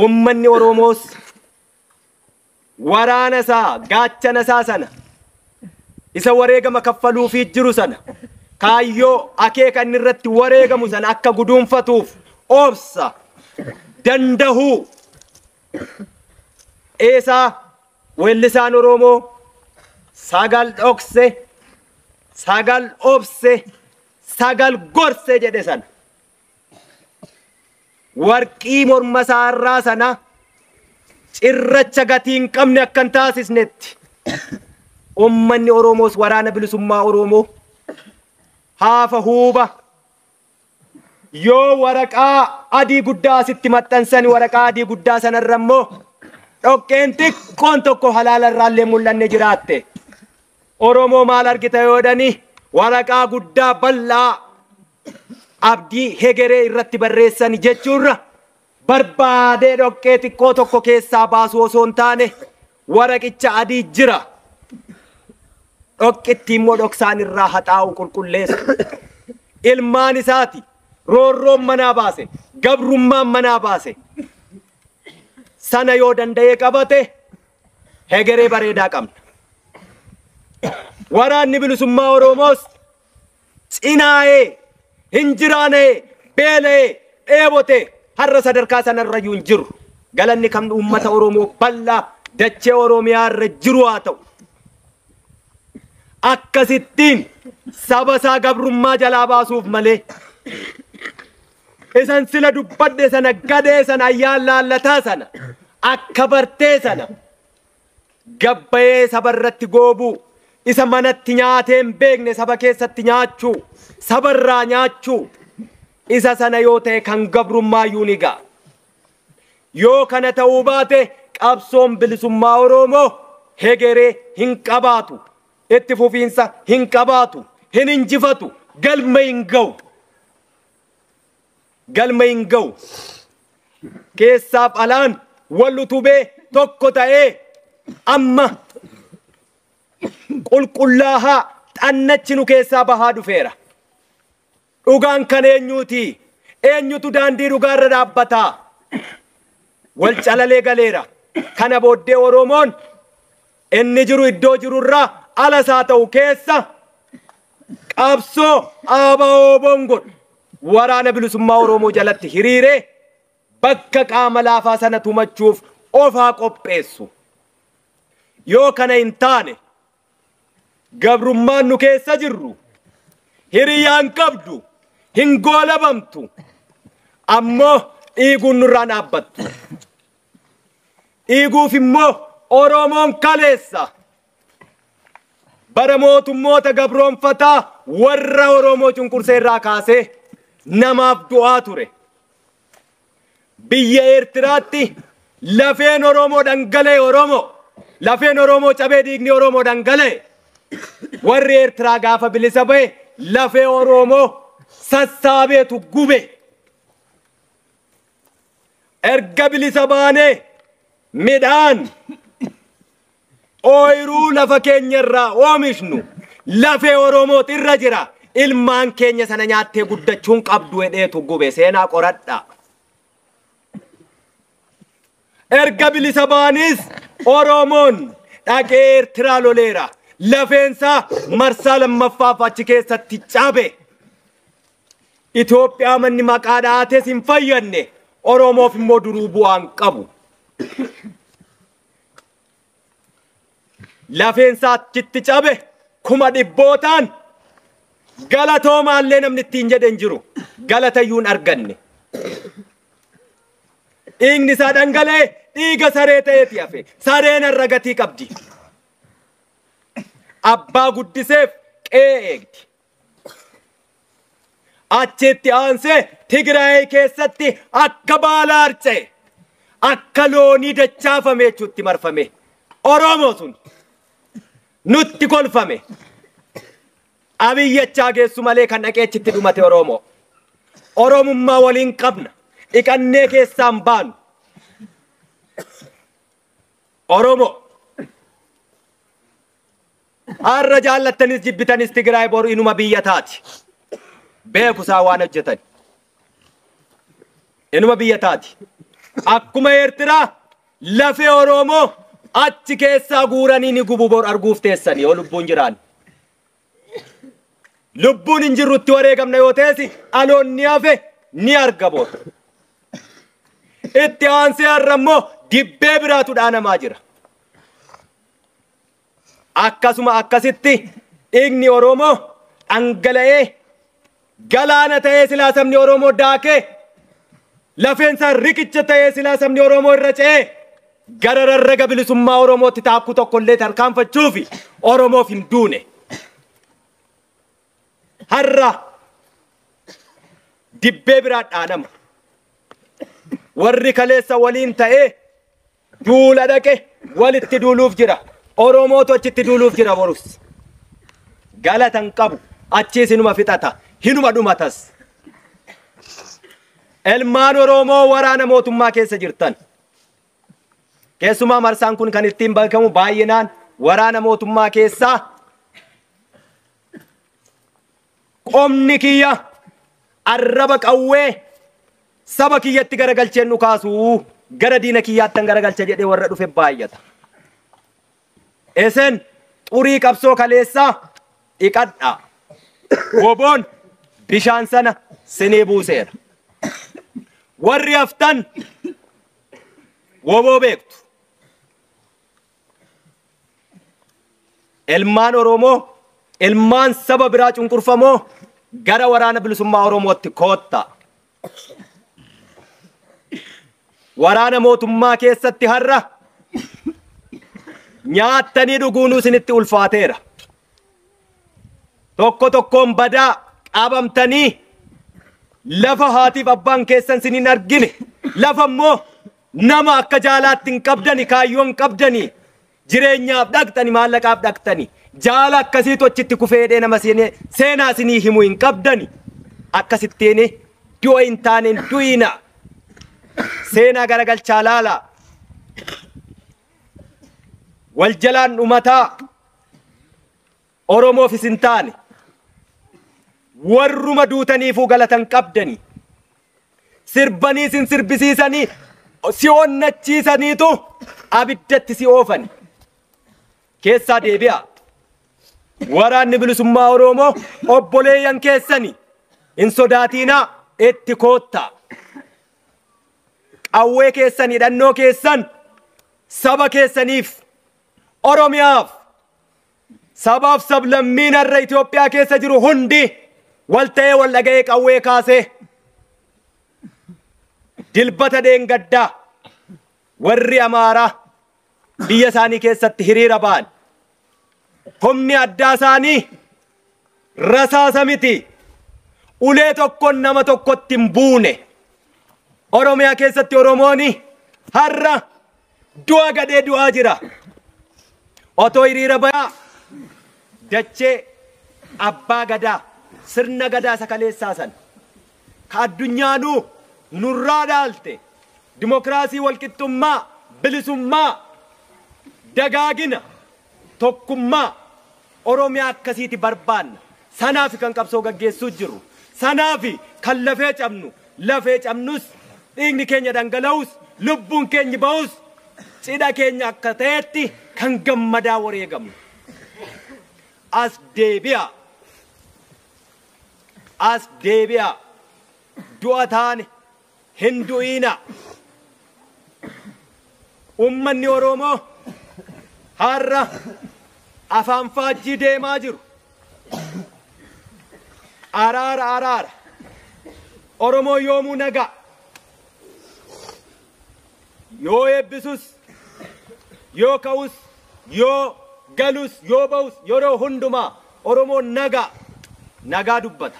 Ummanni Oromoos waraana isaa gaachana isaa sana isa wareegama kaffaluufii jiru sana kaayyoo akeeka inni irratti wareegamu sana akka guduunfatuuf obsa dandahuu eesaa weellisaan Oromoo sagal dhokse sagal obse sagal gorse jedhe sana warqii morma isaarraa sana cirracha gatii hin qabne akkan taasisnetti ummanni Oromoos waraana bilisummaa Oromoo haafa huuba yoo waraqaa adii guddaa asitti maxxansani waraqaa adii guddaa sanarra immoo dhoqqeen xiqqoon tokko halaala irraallee mul'anne jiraatte Oromoo maal argita yoodhani waraqaa guddaa bal'aa abdii hegeree irratti barreessani jechuurra barbaadee dhoqqee xiqqoo tokko keessaa baasu osoo hin taane waraqicha adii jira. Dhoqqitti immoo dhoksaan irraa haxaa'u qulqulleessu. Ilmaan isaati roorroon manaa baase gabrummaan manaa baase sana yoo danda'ee qabate hegeree bareedaa qabna. Waraanni bilisummaa Oromoos cinaa'ee hinjiraanee beela'ee dheebote har'a sadarkaa sanarrayyuu hin jiru. Galanni kan uummata Oromoo bal'aa dachee Oromiyaa irra jiru haa ta'u. Akkasittiin saba isaa gabrummaa jalaa baasuuf malee isan sila dubbadhe sana gadee sana ayyaan laallataa sana akka bartee sana gabbayee saba irratti goobuu isa manatti nyaatee hin beekne saba keessatti nyaachuu sabarraa nyaachuu isa sana yoo ta'e kan gabrummaa ni ga'a. Yoo kana ta'uu baate qabsoon bilisummaa Oromoo hegeree hin qabaatu. Itti fufiinsa hin qabaatu. Hin injifatu. Galma hin ga'u. Galma hin ga'u. Keessaaf alaan wal utubee tokko ta'ee amma qulqullaahaa xannachi nu keessaa bahaa dhufeera. Dhugaan kan eenyuuti? Eenyutu daandii dhugaarra dhaabbataa? Wal calalee galeera. Kana booddee Oromoon inni jiru iddoo jirurraa alas haa ta'u keessa qabsoo ABO bongodhu waraana bilisummaa Oromoo jalatti hiriiree bakka qaama laafaa sana tumachuuf of haa qopheessu. Yoo kana hin taane gabrummaan nu keessa jirru hiriyyaan qabdu hin goolabamtu ammoo dhiiguun nurraan dhaabbattu. Dhiiguuf immoo Oromoon kaleessa bara mootummoota gabroonfataa warra Oromoo cunqursee irraa kaasee namaaf du'aa ture. Biyya Eertiraatti lafeen Oromoo dhangalee Oromoo lafeen Oromoo cabee dhiigni Oromoo dhangala'e. Warri Eertiraa gaafa bilisa ba'e lafee Oromoo sassaabeetu gube. Erga bilisa baanee midhaan ooyiruu lafa keenyarraa oomishnu lafee Oromoo irra jira. Ilmaan keenya sana nyaattee guddachuun qabdu hedheetu gube. Seenaa qoradhaa. Erga bilisa baanis Oromoon dhaqee Eertiraa loleera. Lafeensaa marsaa lammaffaaf achi keessatti cabe. Itoophiyaa manni maqaa dhaates hin fayyanne. Oromoof immoo duruu bu'aan qabu. Lafeensaa achitti cabe kuma dhibbootaan galatoomallee namni ittiin jedhen jiru. Galatayyuun arganne. Dhiigni isaa dhangala'e dhiiga saree ta'eeti hafe. Sareen irra gatii qabdi. Abbaa guddiseef qe'ee eegdi. Achitti aansee Tigraay keessatti akka baala harca'e akka loonii dachaafame jechuutti marfame. Oromoo sun nutti kolfame. Abiyyachaa geessu malee kan dhaqee achitti dhumate Oromoo. Oromummaa waliin qabna. Dhiqannee keessaan baanu. Oromoo. Har'a jaallattanis jibbitanis Tigraay boru inuma biyya taati. Beekusaa waan hojjetan. Inuma biyya taati. Akkuma Eertiraa lafee Oromoo achi keessaa guuranii ni gubu bor arguuf teessanii yoo lubbuun jiraan. Lubbuun hin jirrutti wareegamna yoo teessi aloonni hafe ni arga bor. Itti aansee har'a immoo dibbee biraatu dhaanamaa jira. Akkasuma akkasitti dhiigni Oromoo dhangala'ee galaana ta'ee silaa sabni Oromoo daakee lafeensaa riqicha ta'ee silaa sabni Oromoo irra ce'ee gara rarraga bilisummaa Oromootti taakkuu tokkollee tarkaanfachuufi Oromoof hin duune. Har'a dibbee biraa dhaanama. Warri kaleessa waliin ta'ee duula dhaqe walitti duuluuf jira. Oromootu achitti duuluuf jira borus. Galatan qabu achiis inuma fixata. Hinuma dhumatas. Ilmaan Oromoo waraana mootummaa keessa jirtan. Keessumaa marsaan kun kan ittiin beekamu baay'inaan waraana mootummaa keessaa qomni kiyya arraba qawwee saba kiyyatti garagalcheen nu kaasu gara diina kiyyaattan garagalcha jedhee warra dhufe baay'ata. Esen xurii qabsoo kaleessaa dhiqadhaa. Woboon bishaan sana sinii buuseera. Warri haftan woboo beektu. Ilmaan Oromoo, ilmaan saba biraa cunqurfamoo gara waraana bilisummaa Oromootti koottaa. Waraana mootummaa keessatti har'a nyaattanii dhuguunuu isinitti ulfaateera. Tokko tokkoon badaa qabamtanii lafa haatiif abbaan keessan sinin argine lafa immoo nama akka jaalaatti hin qabdani kaayyoon qabdani jireenyaaf dhaqxani maallaqaaf dhaqxani jaala akkasiitu achitti kufeedhee nama seenaa isinii himu hin qabdani akkasittiin du'a hin taaneen du'ina seenaa garagalchaa laala wal jalaan dhumataa Oromoof isin taane warruma duutaniifuu galatan qabdani sirbanii sin sirbisiisanii si onnachiisaniitu abiddatti si oofani keessaa deebi'a. Waraanni bilisummaa Oromoo obboleeyyan keessani hin sodaatinaa itti koottaa. Qawwee keessan hidhannoo keessan saba keessaniif Oromiyaaf sabaaf sablammiin har'a Itoophiyaa keessa jiru hundi wal ta'ee wal dhaga'ee qawwee kaasee dilbata dheengaddaa warri Amaaraa biyya isaanii keessatti hiriira ba'an humni addaa isaanii rasaasa miti ulee tokkoon nama tokkotti hin buune. Oromiyaa keessatti Oromooni har'a du'a gadhee du'aa jira. otoo hiriira bayaa dachee abbaa gadaa sirna gadaa isa kaleessaa san ka addunyaanuu nurraa dhaalte dimokiraasii walqixxummaa bilisummaa dagaagina tokkummaa oromiyaa akkasiiti barbaanna sanaaf kan qabsoo gaggeessuu jiru sanaaf kan lafee cabnus dhiigni keenya dhangala'us lubbuun keenya ba'us cidha keenya akka ta'etti kan gammadaa wareegamnu as deebi'a du'a taane hin du'ina ummanni oromoo har'a afaan faajjii deemaa jiru araara oromoo yoomuu nagaa yoo eebbisus yoo ka'us yoo galus yoo ba'us yeroo hundumaa oromoo nagaa dubbata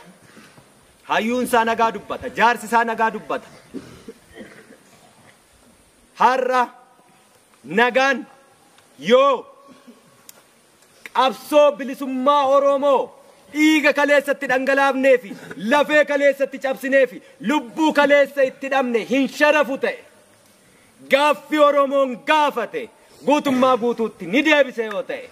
hayyuunsaa nagaa dubbata jaarsisaa nagaa dubbata har'a nagaan yoo qabsoo bilisummaa oromoo dhiiga kaleessatti dhangalaafnee fi lafee kaleessatti cabsinee fi lubbuu kaleessa itti dhabne hin sharafu ta'e gaaffii oromoon gaafate guutummaa guutuutti ni deebise yoo ta'e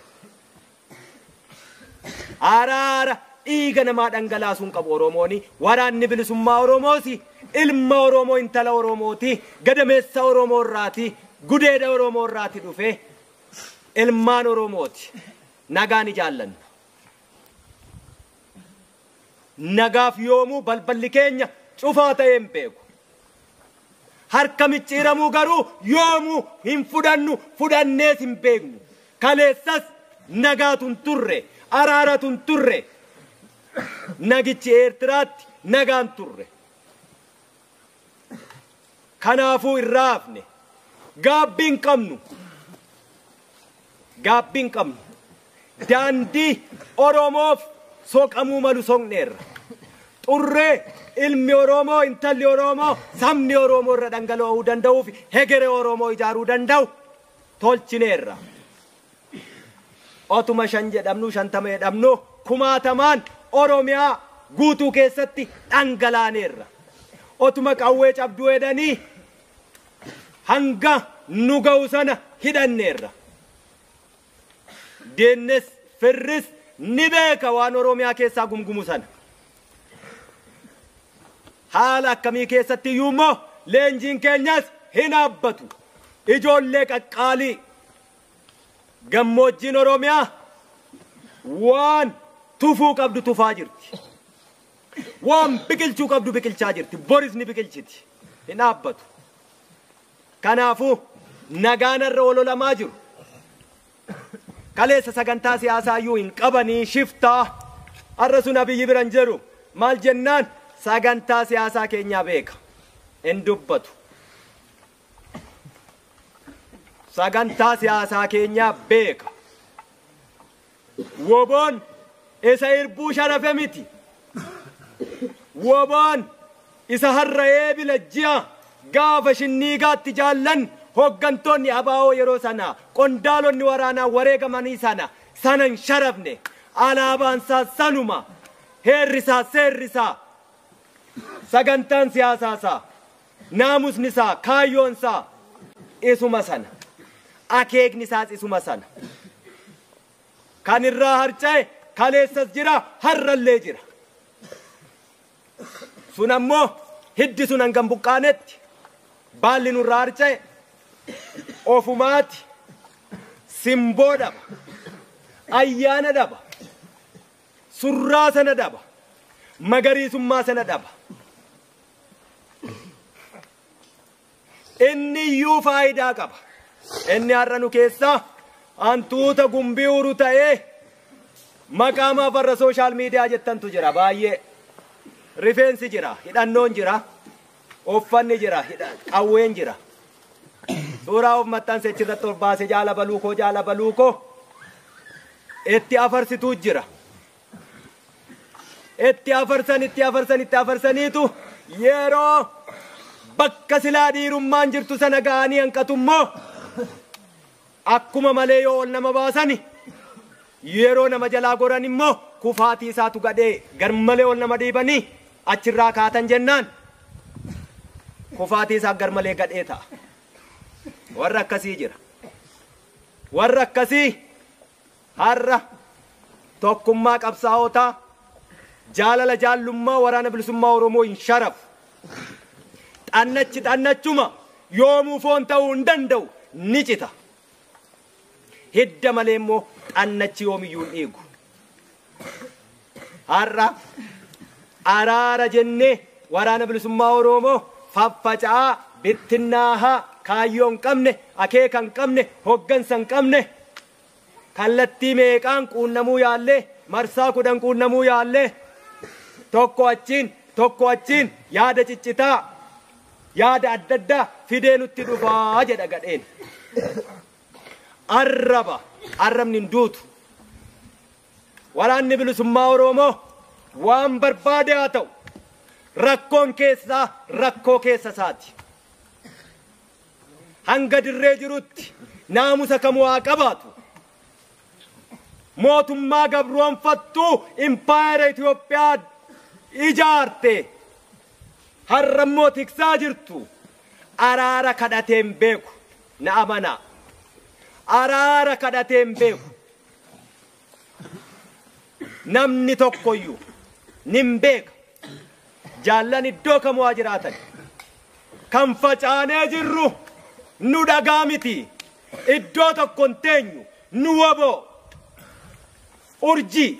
araara dhiiga namaa dhangalaasuun qabu oromooni waraanni bilisummaa oromoosi ilma oromoo intala oromooti gadameessa oromoo irraati gudeeda oromoo irraati dhufe ilmaan oromooti nagaa ni jaallanna nagaaf yoomuu balballi keenya cufaa ta'ee hin beeku harka micciiramuu garuu yoomuu hin fudhannees hin beeknu kaleessas nagaatun turre araaratun turre nagichi eertiraatti nagaan turre kanaafuu irraa hafne gaabbiin qabnu daandii oromoof soqamuu malu soqneerra xurree ilmi oromoo intalli oromoo sabni oromoo irra dhangala'uu danda'uuf hegere oromoo ijaaruu danda'u tolchineerra otuma 5 jedhamnu 50 jedhamnu kumaatamaan oromiyaa guutuu keessatti dhangalaaneerra otuma qawwee cabduu jedhanii hanga nu ga'u sana hidhanneerra deennes firris ni beeka waan oromiyaa keessaa gumgumu sana haala akkamii keessatti iyyuummoo leenjiin keenyas hin dhaabbatu ijoollee qaqqaalii gammoojjiin oromiyaa waan tufuu qabdu tufaa jirti waan biqilchuu qabdu biqilchaa jirti boris ni biqilchiti hin dhaabbatu kanaafuu nagaanarra ololamaa jiru kaleessa sagantaa siyaasaa iyyuu hin qabanii shiftaa har'a sun abiyyi biran jedhu maal jennaan sagantaa siyaasaa keenyaa beeka hin dubbatu sagantaa siyaasaa keenyaa beeka woboon isa irbuu sharafe miti woboon isa har'a eebila ji'a gaafa shinniigaatti jaallan hoggantoonni abaa'oo yeroo sana qondaalonni waraanaa wareegamanii sanan sharafne alaabaansaa sanuma heerrisaa seerrisaa sagantaan siyaasaasaa naamusnisaa kaayyoonsaa isuma sana akeeknisaas isuma sana kan irraa harca'e kaleessas jira har'allee jira sun ammoo hiddi sun hangam buqqaanetti baalli nurraa harca'e ofumaati simboo dhaba ayyaana dhaba surraa sana dhaba magariisummaa sana dhaba inni iyyuu faayidaa qaba inni har'a nu keessaa hantuuta gumbii uru ta'ee maqaamaa farra sooshaal miidiyaa jettantu jira baay'ee rifeensi jira hidhannoon jira uffanni jira qawween jira suuraa of maxxanse irratti ol baase jaala baluukoo itti afarsituu jira itti afarsaniitu yeroo bakka silaa dhiirummaan jirtu sana ga'anii hanqatummoo akkuma malee yoo ol nama baasani yeroo nama jalaa goran immoo kufaatii isaatu gadhee gar malee ol nama dhiibanii achirraa kaatan jennaan kufaatii isaa gar malee gadhee ta'a. Warra akkasii jira. Warra akkasii har'a tokkummaa qabsaa'otaa jaalala jaallummaa waraana bilisummaa Oromoo hin sharafu. Xannachuma yoomuu foon ta'uu hin danda'u ni cita. Hidda malee immoo xannachi yoomiyyuu hin dhiigu. Har'a araara jennee waraana bilisummaa Oromoo faffaca'aa bittinnaahaa kaayyoo hin qabne akeeka hin qabne hoggansa hin qabne kallattii meeqaan quunnamuu yaallee marsaa 10 quunnamuu yaallee tokko achiin yaada ciccitaa yaada adda addaa fidee nutti dhufaa jedha gadheen. Arrabni hin duutu. Waraanni bilisummaa Oromoo waan barbaade haa ta'u rakkoon keessaa rakkoo keessa isaati. Hanga dirree jirutti naamusa kamuu haa qabaatu. Mootummaa gabroonfattuu impaayera Itoophiyaa ijaarte har'a immoo tiksaa jirtu araara kadhateen beeku na amanaa. Araara kadhateen beeku. Namni tokkoyyuu nin beeka. Jaallan iddoo kamuu haa jiraatan. Kan facaanee jirru nu dhagaa miti. Iddoo tokko hin teenyu nu waboo. Urjii.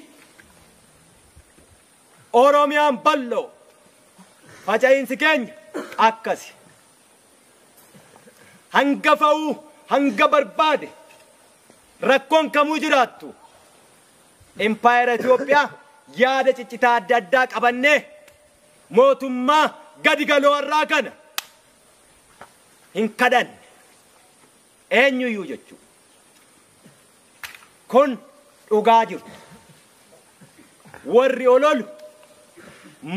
Oromiyaan bal'oo. Faca'iinsi keenya akkasi. Hanga fa'uu hanga barbaade rakkoon kamuu jiraattu. Impaayera Itoophiyaa yaada ciccitaa adda addaa qabannee mootummaa gadi galoo irraa kana hin kadhanne eenyuyyuu jechuudha. Kun dhugaa jirtu. Warri ololu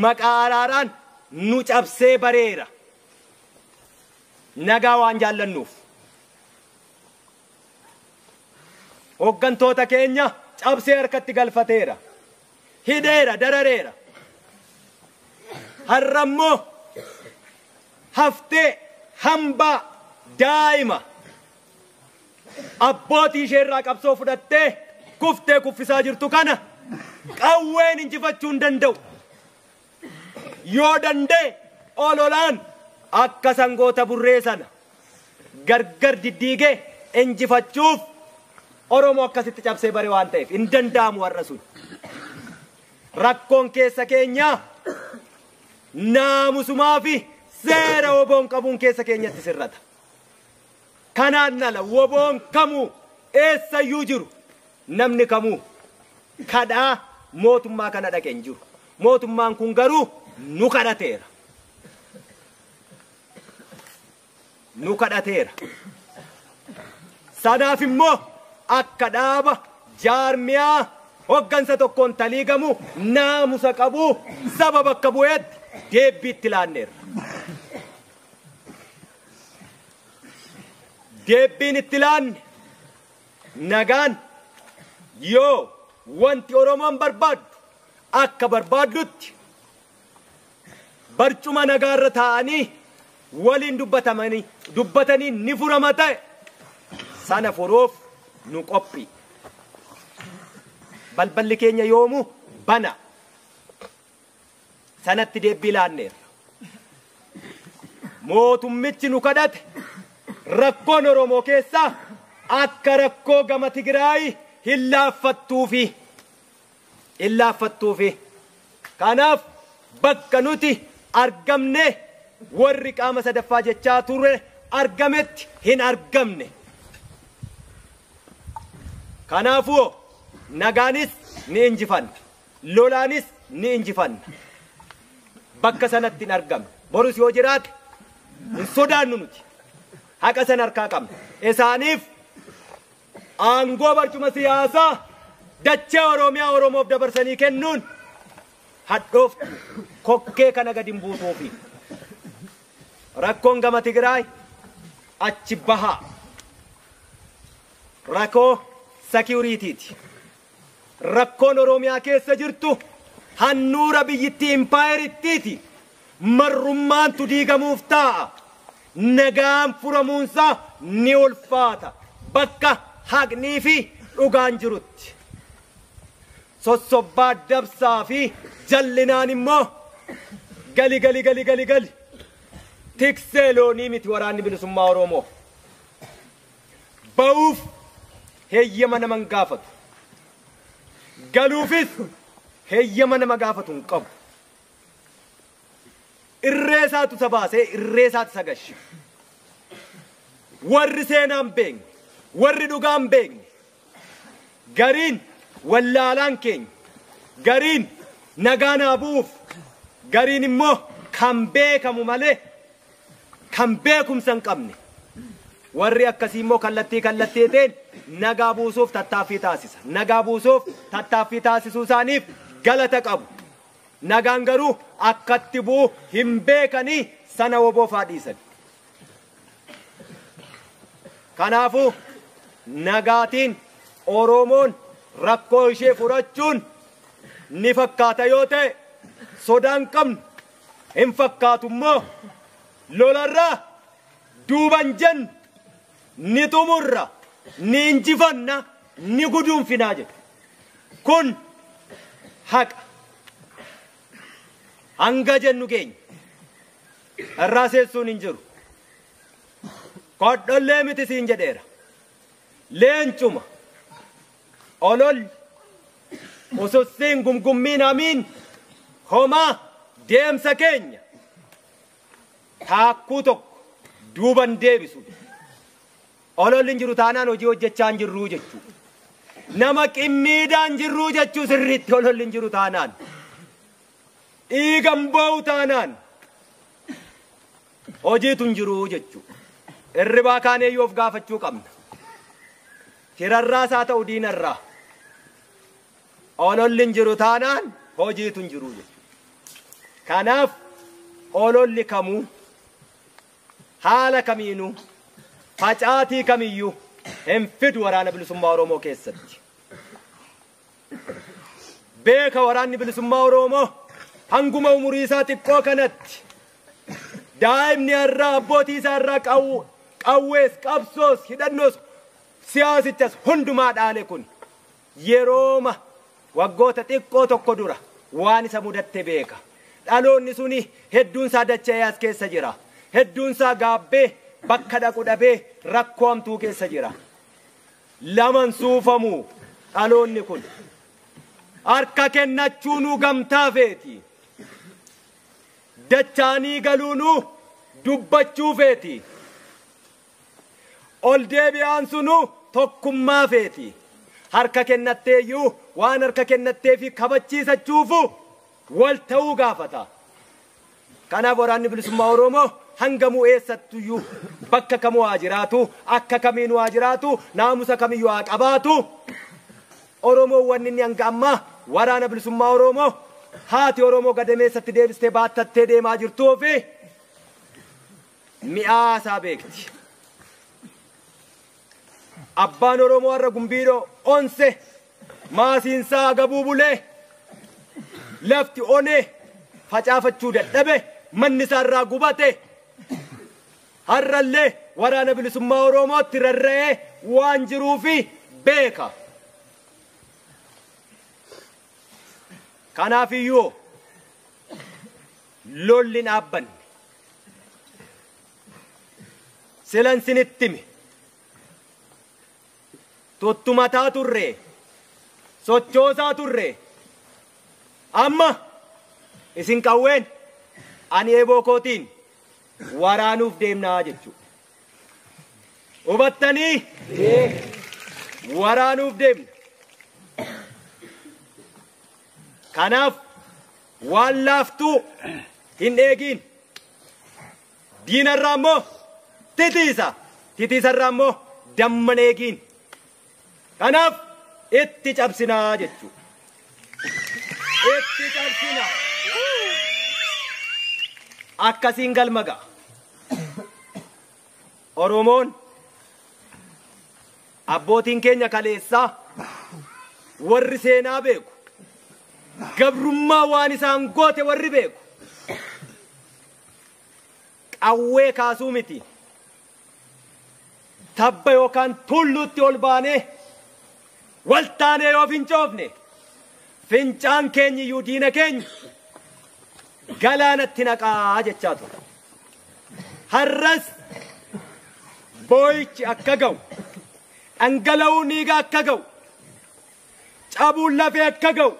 maqaa araaraan nu cabsee bareera. Nagaa waan jaallannuuf. Hoggantoota keenya cabsee harkatti galfateera. Hidheera, darareera. Har'a immoo haftee hambaa daa'ima abbootii ishee irraa qabsoo fudhattee kuftee kuffisaa jirtu kana qawween injifachuu hin danda'u. Yoo danda'e ololaan akka sangoota burree sana gargar diddiigee injifachuuf Oromoo akkasitti cabsee bare waan ta'eef hin danda'amu har'a sun. Rakkoon keessa keenyaa naamusumaa fi seera woboon qabuun keessa keenyatti sirrata. Kanaan ala woboon kamuu eessayyuu jiru namni kamuu kadhaa mootummaa kana dhaqee hin jiru. Mootummaan kun garuu nu kadhateera. Nu kadhateera. Sanaaf immoo akka dhaaba jaarmiyaa hoggansa tokkoon taliigamu naamusa qabu saba bakka bu'eetti deebbiitti laanneerra. Deebbiin itti laanne nagaan yoo wanti Oromoon barbaaddu akka barbaaddutti barcuma nagaarra taa'anii waliin dubbatanii ni furama ta'e sana furuuf nu qophii. Balballi keenya yoomu bana sanatti deebbii laanneerra. Mootummichi nu kadhate rakkoon Oromoo keessaa akka rakkoo gama Tigraay hin laaffattuufi. Kanaaf bakka nuti argamne warri qaama sadaffaa jechaa turre argametti hin argamne. Kanaafuu nagaanis ni injifanna, lolaanis ni injifanna. Bakka sanatti hin argamne. Borus yoo jiraate hin sodaannu nuti. Haqa san harkaa qabna. Isaaniif aangoo barcuma siyaasaa dachee Oromiyaa Oromoof dabarsanii kennuun hadhooftu kokkee kana gadi hin buutuufi. Rakkoon gama Tigraay achi bahaa. rakkoo security'ti. Rakkoon Oromiyaa keessa jirtu handhuura biyyittii impaayeritti marrummaantu diigamuuf ta'a. Nagaan furamuunsaa ni ulfaata bakka haqnii fi dhugaan jirutti. Sossobbaa dabsaa fi jallinaan immoo gali tiksee loonii miti waraanni bilisummaa Oromoo. Ba'uuf heeyyama nama hin gaafatu. Galuufis heeyyama nama gaafatu hin qabu. Irree isaatu isa baasee irree isaatu isa gashe. Warri seenaan beekne, warri dhugaan beekne, gariin wallaalaan keenya, gariin nagaan haa bu'uuf, gariin immoo kan beekamu malee kan beekumsa hin qabne. Warri akkasii immoo kallattiitiin nagaa buusuuf tattaaffii taasisa. Nagaa buusuuf tattaaffii taasisuu isaaniif galata qabu. Nagaan garuu akkatti bu'u hin beekanii sana woboofaa dhiisan. Kanaafuu nagaatiin Oromoon rakkoo ishee furachuun ni fakkaata yoo ta'e sodaan qabnu hin fakkaatu immoo lolarraa duuban jennu ni xumurra ni injifanna ni guduunfinaa jedhu. Kun haqa. Hanga jennu keenya irraa seessuun hin jiru. Kodhollee miti siin jedheera. Leencuma ololli usussiin gumgummiin hamiin homaa deemsa keenya taakkuu tokko duuban deebisu. Ololli hin jiru taanaan hojii hojjechaa hin jirruu jechuu. Nama qimmiidhaan jirruu jechuu sirriitti ololli hin jiru taanaan. Dhiigan ba'u taanaan hojiitu hin jiruu jechuu. Irribaa kaanee yoo of gaafachuu qabna. Hirarraas haa ta'u diinarraa. Ololli hin jiru taanaan hojiitu hin jiruu jechuu. Kanaaf ololli kamuu haala kamiinuu facaatii kamiyyuu hin fidu waraana bilisummaa Oromoo keessatti. Beeka waraanni bilisummaa Oromoo hanguma umurii isaa xiqqoo kanatti daa'imni irraa abbootii isaa irraa qawwees qabsoos hidhannoos siyaasichas hundumaa dhaale kun yerooma waggoota xiqqoo tokko dura waan isa mudatte beeka. Dhaloonni suni hedduun isaa dacha'ee as keessa jira. Hedduun isaa gaabbee bakka dhaqu dhabee rakkoo hamtuu keessa jira. Laman suufamuu dhaloonni kun harka kennachuunuu gamtaa feeti. Dachaanii galuunuu dubbachuu feeti. Ol deebi'aan sunuu tokkummaa feeti. Harka kennatteeyyuu waan harka kennatteefi kabachiisachuufu wal ta'uu gaafata. Kanaaf waraanni bilisummaa Oromoo hangamuu eessattuyyuu bakka kamuu haa jiraatu, akka kamiinuu haa jiraatu, naamusa kamiyyuu haa qabaatu. Oromoo wanni inni hanga ammaa waraana bilisummaa Oromoo haati Oromoo gadameessatti deebistee baattattee deemaa jirtuu fi mi'aasaa beekti. Abbaan Oromoo har'a gumbiidhoo onse maasiinsaa gabuu bulee lafti onee facaafachuu dadhabe manni isaa irraa gubate har'allee waraana bilisummaa Oromootti rarra'ee waan jiruufi beeka. Kanaafiyyuu lolli dhaabbanne silan sinittimi tuttumataa turre sochoosaa turre amma isin qawween ani eeboo kootiin waraanuuf deemnaa jechuudha. Hubattanii waraanuuf deemna. Kanaaf waan laaftuu hin eegin. Diinarraa immoo titiisarraa immoo damman eegin. Kanaaf itti cabsinaa jechuudha. Itti cabsinaa. Akkasiin galma ga'a. Oromoon abbootiin keenya kaleessaa warri seenaa beeku gabrummaa waan isaan goote warri beeku qawwee kaasuu miti tabba yookaan tulluutti ol baanee waltaanee yoo fincoofne fincaan keenya iyyuu diina keenya galaanatti naqaa jechaa ture. Har'as boo'ichi akka ga'u dhangala'uun dhiigaa akka ga'u cabuun lafee akka ga'u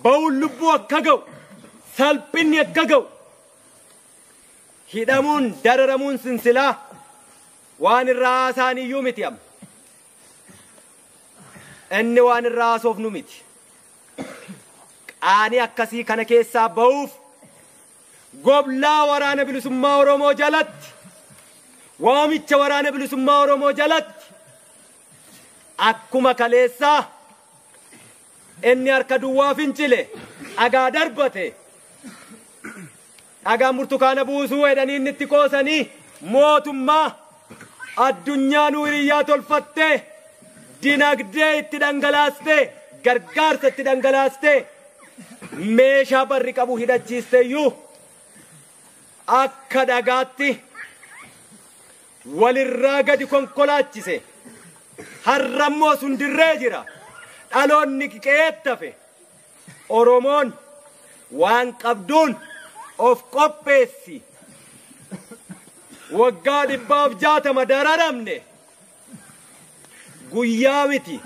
ba'uun lubbuu akka ga'u salphinni akka ga'u hidhamuun dararamuun sinsilaa waan irraa haasaan iyyuu miti amma inni waan irraa haasofnu miti qaanii akkasii kana keessaa ba'uuf goblaa waraana bilisummaa Oromoo jalatti waamicha waraana bilisummaa Oromoo jalatti akkuma kaleessaa inni harka duwwaa fincile dhagaa darbate dhagaan burtukaana buusuu jedhanii inni itti qoosanii mootummaa addunyaa nu hiriyyaa tolfattee dinagdee itti dhangalaastee gargaarsa itti dhangalaastee meeshaa barri qabu hidhachiisteeyyuu akka dhagaatti walirraa gadi konkolaachise har'ammoo sun dirree jira dhaloonni qeettafe Oromoon waan qabduun of qopheessi waggaa 160 dararamne guyyaa miti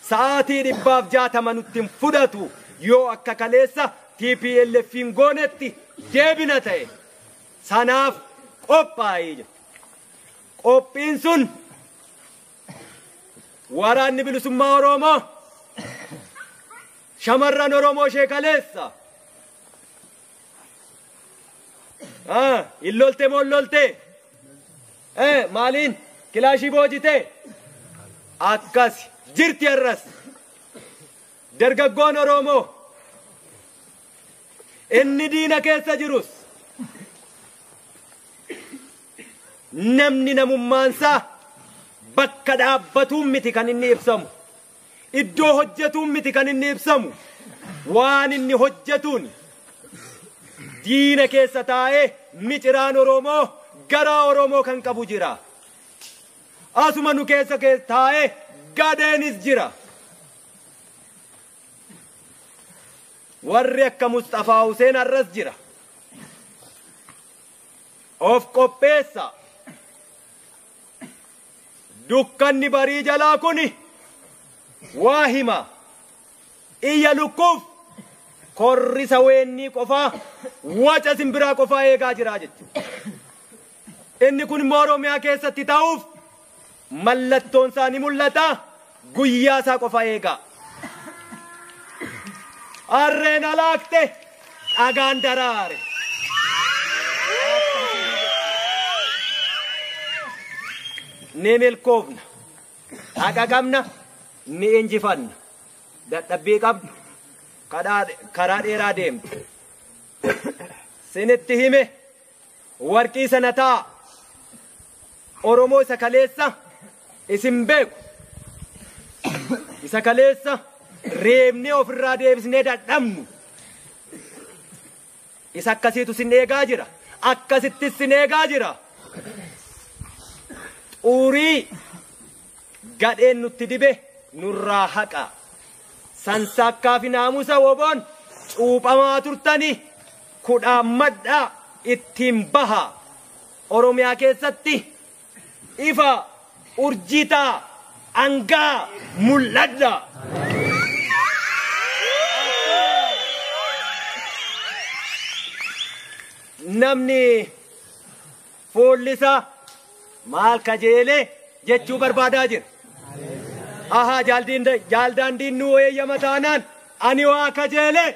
sa'aatii 160 nutti hin fudhatu yoo akka kaleessa TPLFin goonetti deebina ta'e sanaaf qophaa'ee jira. Qophiin sun waraanni bilisummaa Oromoo shamarran Oromoo ishee kaleessa illolte mollolte maaliin kilaashii boojite akkas jirti har'as dargaggoon Oromoo inni diina keessa jirus namni namummaansaa bakka dhaabbatuun miti kan inni ibsamu iddoo hojjetuun miti kan inni ibsamu waan inni hojjetuun diina keessa taa'ee miciraan Oromoo garaa Oromoo kan qabu jira asuma nu keessa taa'ee gadeenis jira warri akka Mustafaa Huseen har'as jira of qopheessa dukkanni barii jalaa kuni waa hima iyya lukkuuf korrisa weennii qofaa waca simbiraa qofaa eegaa jira jechuudha. Inni kun immoo Oromiyaa keessatti ta'uuf mallattoon isaa ni mul'ata guyyaa isaa qofaa eegaa. Harreen alaakte dhagaan daraare. Ni milkoofna dhaqa qabna ni injifanna dadhabbii qabdu karaa dheeraa deemtu sinitti hime warqii sana taa Oromoo isa kaleessa isin beeku isa kaleessa reebnee ofirraa deebisnee dadhabnu isa akkasiitu sin eegaa jira akkasittis sin eegaa jira. Urii gadheen nutti dibe nurraa haqa sansakkaa fi naamusa woboon cuuphamaa turtanii kudhaan madhaa ittiin baha Oromiyaa keessatti ifa urjiitaa angaa mul'adha. Namni fuullisaa maal kajeelee jechuu barbaadaa jira. Ahaa jaaldaandiin nu eeyyama taanaan ani waa kajeelee